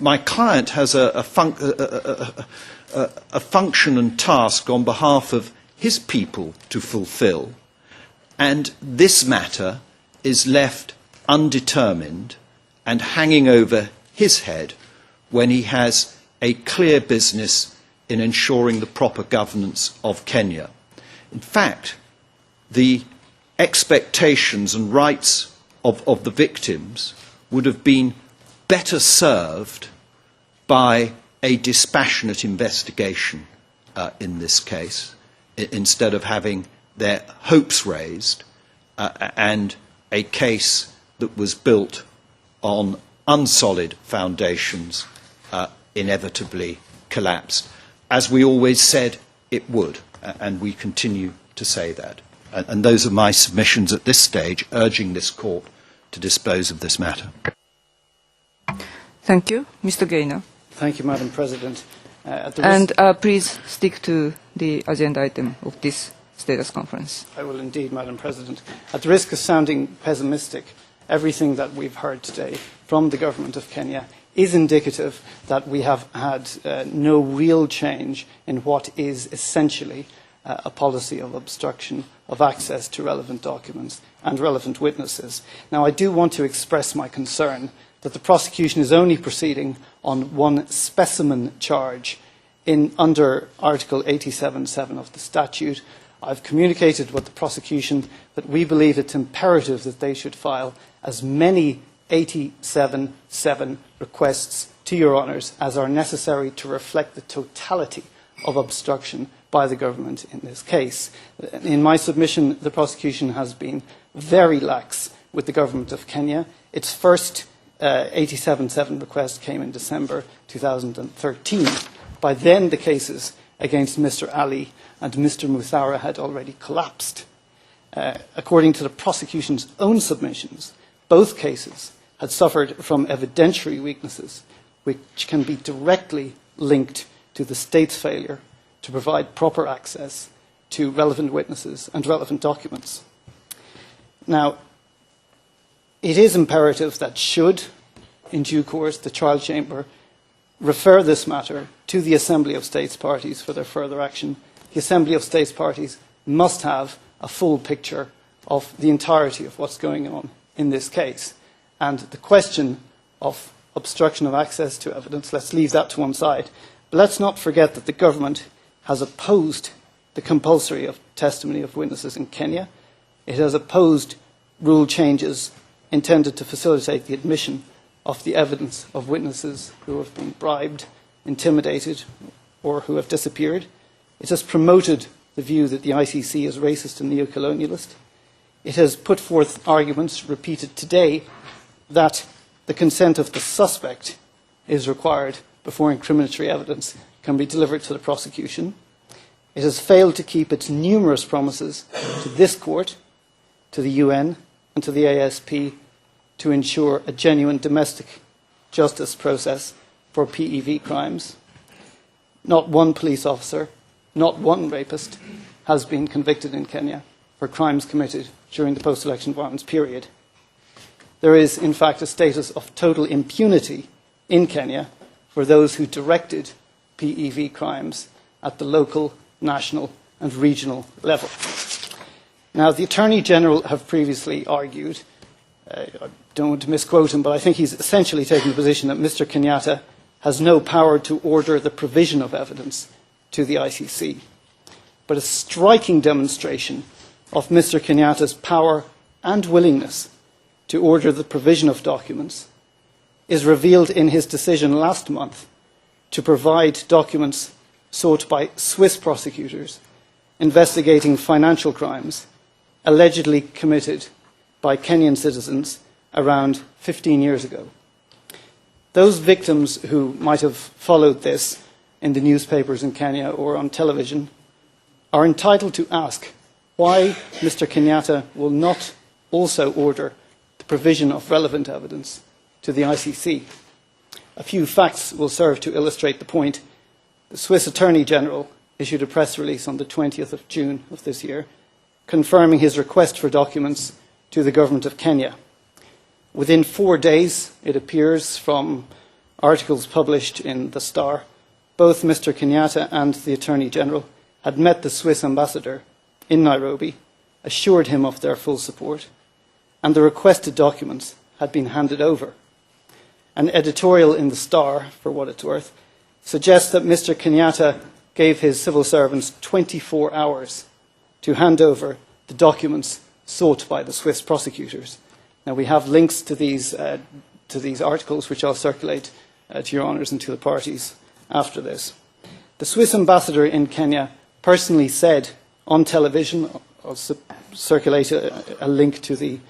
my client has a function and task on behalf of his people to fulfil, and this matter is left undetermined and hanging over his head when he has a clear business in ensuring the proper governance of Kenya. In fact, the expectations and rights of the victims would have been better served by a dispassionate investigation in this case, instead of having their hopes raised and a case that was built on unsolid foundations inevitably collapsed, as we always said it would, and we continue to say that. And those are my submissions at this stage, urging this court to dispose of this matter. Thank you. Mr. Gaynor. Thank you, Madam President. Please stick to the agenda item of this status conference. I will indeed, Madam President. At the risk of sounding pessimistic, everything that we've heard today from the Government of Kenya is indicative that we have had no real change in what is essentially a policy of obstruction of access to relevant documents and relevant witnesses. Now, I do want to express my concern that the prosecution is only proceeding on one specimen charge under Article 87(7) of the statute. I've communicated with the prosecution that we believe it's imperative that they should file as many 87(7) requests to your honours as are necessary to reflect the totality of obstruction by the government in this case. In my submission, the prosecution has been very lax with the government of Kenya. Its first 87-7 request came in December 2013. By then, the cases against Mr. Ali and Mr. Muthara had already collapsed. According to the prosecution's own submissions, both cases had suffered from evidentiary weaknesses which can be directly linked to the state's failure to provide proper access to relevant witnesses and relevant documents. Now, it is imperative that should, in due course, the trial chamber refer this matter to the Assembly of States Parties for their further action, the Assembly of States Parties must have a full picture of the entirety of what's going on in this case. And the question of obstruction of access to evidence, let's leave that to one side. But let's not forget that the government has opposed the compulsory testimony of witnesses in Kenya. It has opposed rule changes intended to facilitate the admission of the evidence of witnesses who have been bribed, intimidated, or who have disappeared. It has promoted the view that the ICC is racist and neo-colonialist. It has put forth arguments, repeated today, that the consent of the suspect is required before incriminatory evidence can be delivered to the prosecution. It has failed to keep its numerous promises to this court, to the UN, and to the ASP to ensure a genuine domestic justice process for PEV crimes. Not one police officer, not one rapist has been convicted in Kenya for crimes committed during the post-election violence period. There is, in fact, a status of total impunity in Kenya for those who directed PEV crimes at the local, national and regional level. Now, the Attorney General have previously argued, I don't want to misquote him, but I think he's essentially taken the position that Mr. Kenyatta has no power to order the provision of evidence to the ICC. But a striking demonstration of Mr. Kenyatta's power and willingness to order the provision of documents is revealed in his decision last month to provide documents sought by Swiss prosecutors investigating financial crimes allegedly committed by Kenyan citizens around 15 years ago. Those victims who might have followed this in the newspapers in Kenya or on television are entitled to ask why Mr. Kenyatta will not also order the provision of relevant evidence to the ICC. A few facts will serve to illustrate the point. The Swiss Attorney General issued a press release on the 20th of June of this year confirming his request for documents to the government of Kenya. Within 4 days, it appears from articles published in The Star, both Mr. Kenyatta and the Attorney General had met the Swiss ambassador in Nairobi, assured him of their full support, and the requested documents had been handed over. An editorial in The Star, for what it's worth, suggests that Mr. Kenyatta gave his civil servants 24 hours to hand over the documents sought by the Swiss prosecutors. Now, we have links to these articles, which I'll circulate to your honours and to the parties after this. The Swiss ambassador in Kenya personally said on television, I'll circulate a link to the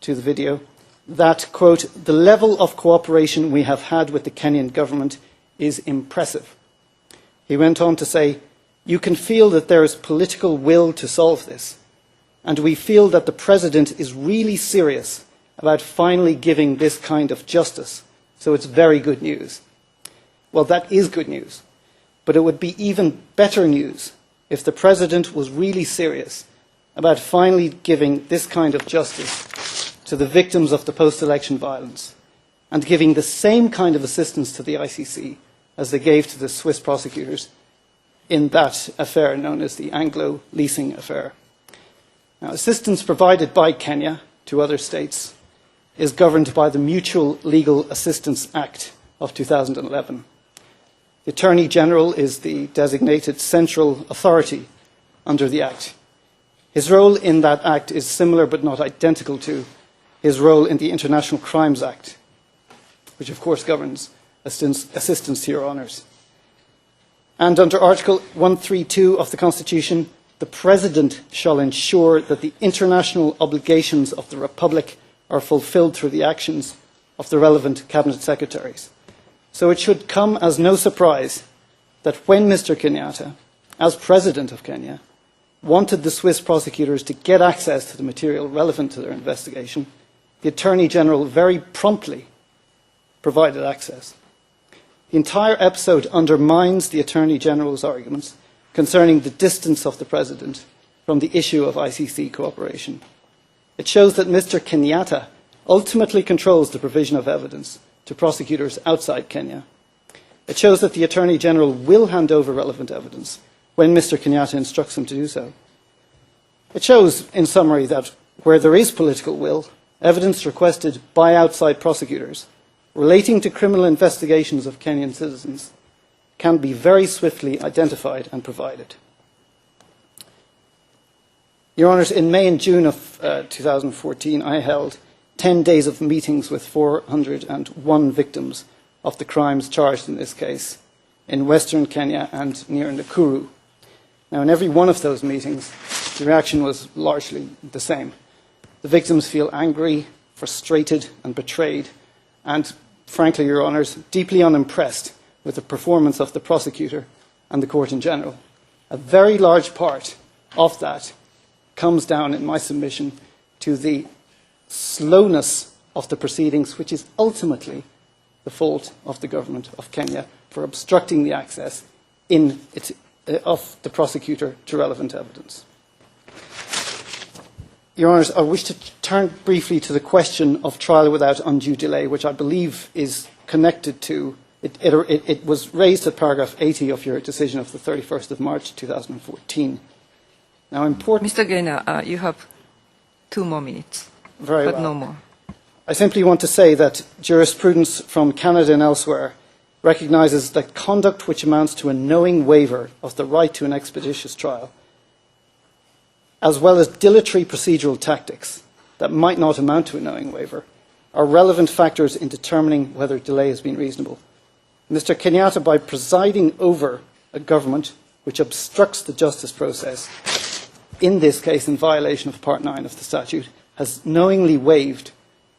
video, that, quote, "The level of cooperation we have had with the Kenyan government is impressive." He went on to say, "You can feel that there is political will to solve this, and we feel that the President is really serious about finally giving this kind of justice, so it's very good news." Well, that is good news, but it would be even better news if the President was really serious about finally giving this kind of justice to the victims of the post-election violence and giving the same kind of assistance to the ICC as they gave to the Swiss prosecutors in that affair known as the Anglo leasing affair. Now, assistance provided by Kenya to other states is governed by the Mutual Legal Assistance Act of 2011. The Attorney General is the designated central authority under the Act. His role in that Act is similar but not identical to his role in the International Crimes Act, which of course governs assistance to your honours. And under Article 132 of the Constitution, the President shall ensure that the international obligations of the Republic are fulfilled through the actions of the relevant Cabinet Secretaries. So it should come as no surprise that when Mr. Kenyatta, as President of Kenya, wanted the Swiss prosecutors to get access to the material relevant to their investigation, the Attorney General very promptly provided access. The entire episode undermines the Attorney General's arguments concerning the distance of the President from the issue of ICC cooperation. It shows that Mr. Kenyatta ultimately controls the provision of evidence to prosecutors outside Kenya. It shows that the Attorney General will hand over relevant evidence when Mr. Kenyatta instructs him to do so. It shows, in summary, that where there is political will, evidence requested by outside prosecutors relating to criminal investigations of Kenyan citizens can be very swiftly identified and provided. Your Honours, in May and June of 2014, I held 10 days of meetings with 401 victims of the crimes charged in this case in Western Kenya and near Nakuru. Now, in every one of those meetings, the reaction was largely the same. The victims feel angry, frustrated and betrayed, and frankly, Your Honours, deeply unimpressed with the performance of the prosecutor and the Court in general. A very large part of that comes down, in my submission, to the slowness of the proceedings, which is ultimately the fault of the government of Kenya for obstructing the access of the prosecutor to relevant evidence. Your Honours, I wish to turn briefly to the question of trial without undue delay, which I believe is connected to, it was raised at paragraph 80 of your decision of the 31st of March 2014. Now, Mr. Gaynor, you have 2 more minutes, Very but well. no more. I simply want to say that jurisprudence from Canada and elsewhere recognises that conduct which amounts to a knowing waiver of the right to an expeditious trial, as well as dilatory procedural tactics that might not amount to a knowing waiver, are relevant factors in determining whether delay has been reasonable. Mr. Kenyatta, by presiding over a government which obstructs the justice process, in this case in violation of Part 9 of the statute, has knowingly waived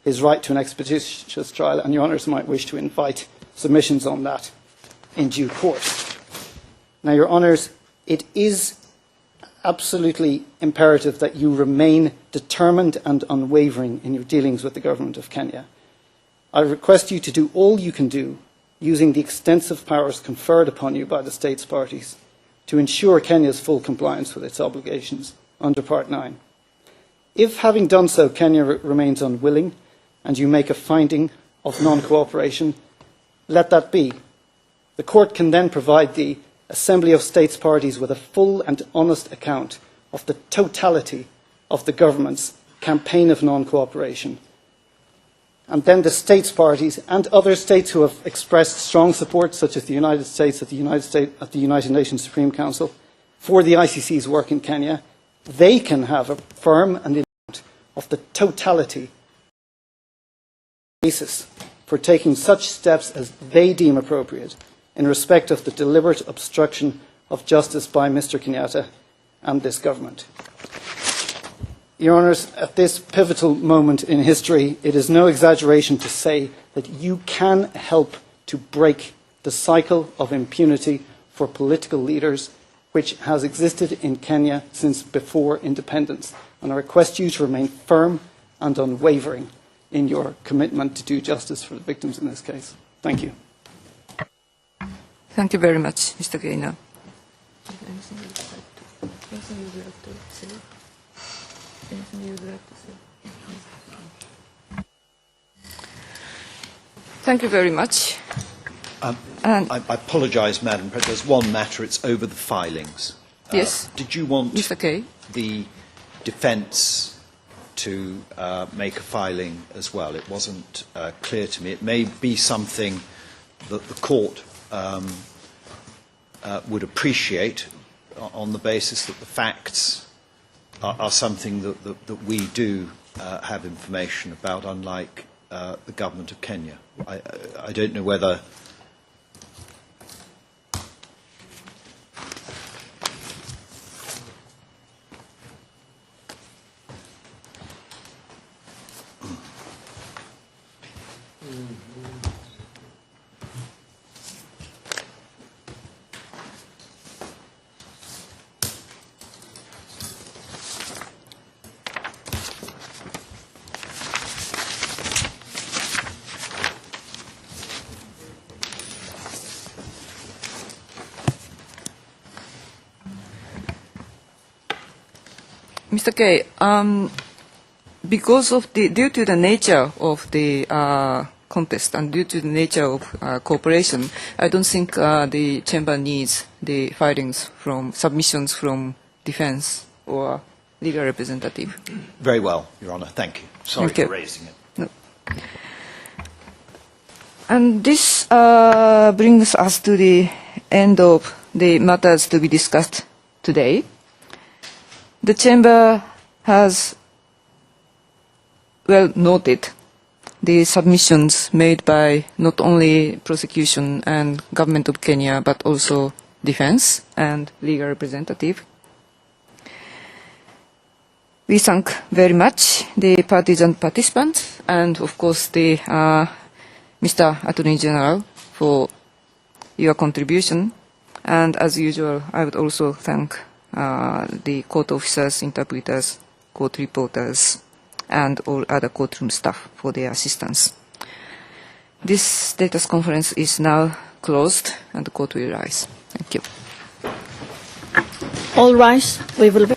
his right to an expeditious trial, and Your Honours might wish to invite submissions on that in due course. Now, Your Honours, it is absolutely imperative that you remain determined and unwavering in your dealings with the government of Kenya. I request you to do all you can do using the extensive powers conferred upon you by the states parties to ensure Kenya's full compliance with its obligations under Part 9. If, having done so, Kenya remains unwilling and you make a finding of non-cooperation, let that be. The Court can then provide the Assembly of States Parties with a full and honest account of the totality of the government's campaign of non-cooperation. And then the States Parties and other states who have expressed strong support, such as the United States at the United Nations Supreme Council, for the ICC's work in Kenya, they can have a firm and account of the totality basis for taking such steps as they deem appropriate in respect of the deliberate obstruction of justice by Mr. Kenyatta and this government. Your Honours, at this pivotal moment in history, it is no exaggeration to say that you can help to break the cycle of impunity for political leaders which has existed in Kenya since before independence. And I request you to remain firm and unwavering in your commitment to do justice for the victims in this case. Thank you. Thank you very much, Mr. Gaynor. Thank you very much. I apologise, Madam President. There's one matter. It's over the filings. Yes. Did you want Mr. Kay? the defence to make a filing as well? It wasn't clear to me. It may be something that the court would appreciate on the basis that the facts are something that we do have information about, unlike the government of Kenya. I don't know whether Mr. Kay, due to the nature of the contest and due to the nature of cooperation, I don't think the chamber needs the submissions from defense or legal representative. Very well, Your Honour. Thank you. Sorry Thank you. for raising it. No. And this brings us to the end of the matters to be discussed today. The chamber has well noted the submissions made by not only prosecution and government of Kenya, but also defense and legal representative. We thank very much the parties and participants, and of course the Mr. Attorney General for your contribution. And as usual, I would also thank the court officers, interpreters, court reporters, and all other courtroom staff for their assistance. This status conference is now closed and the court will rise. Thank you. All rise. We will be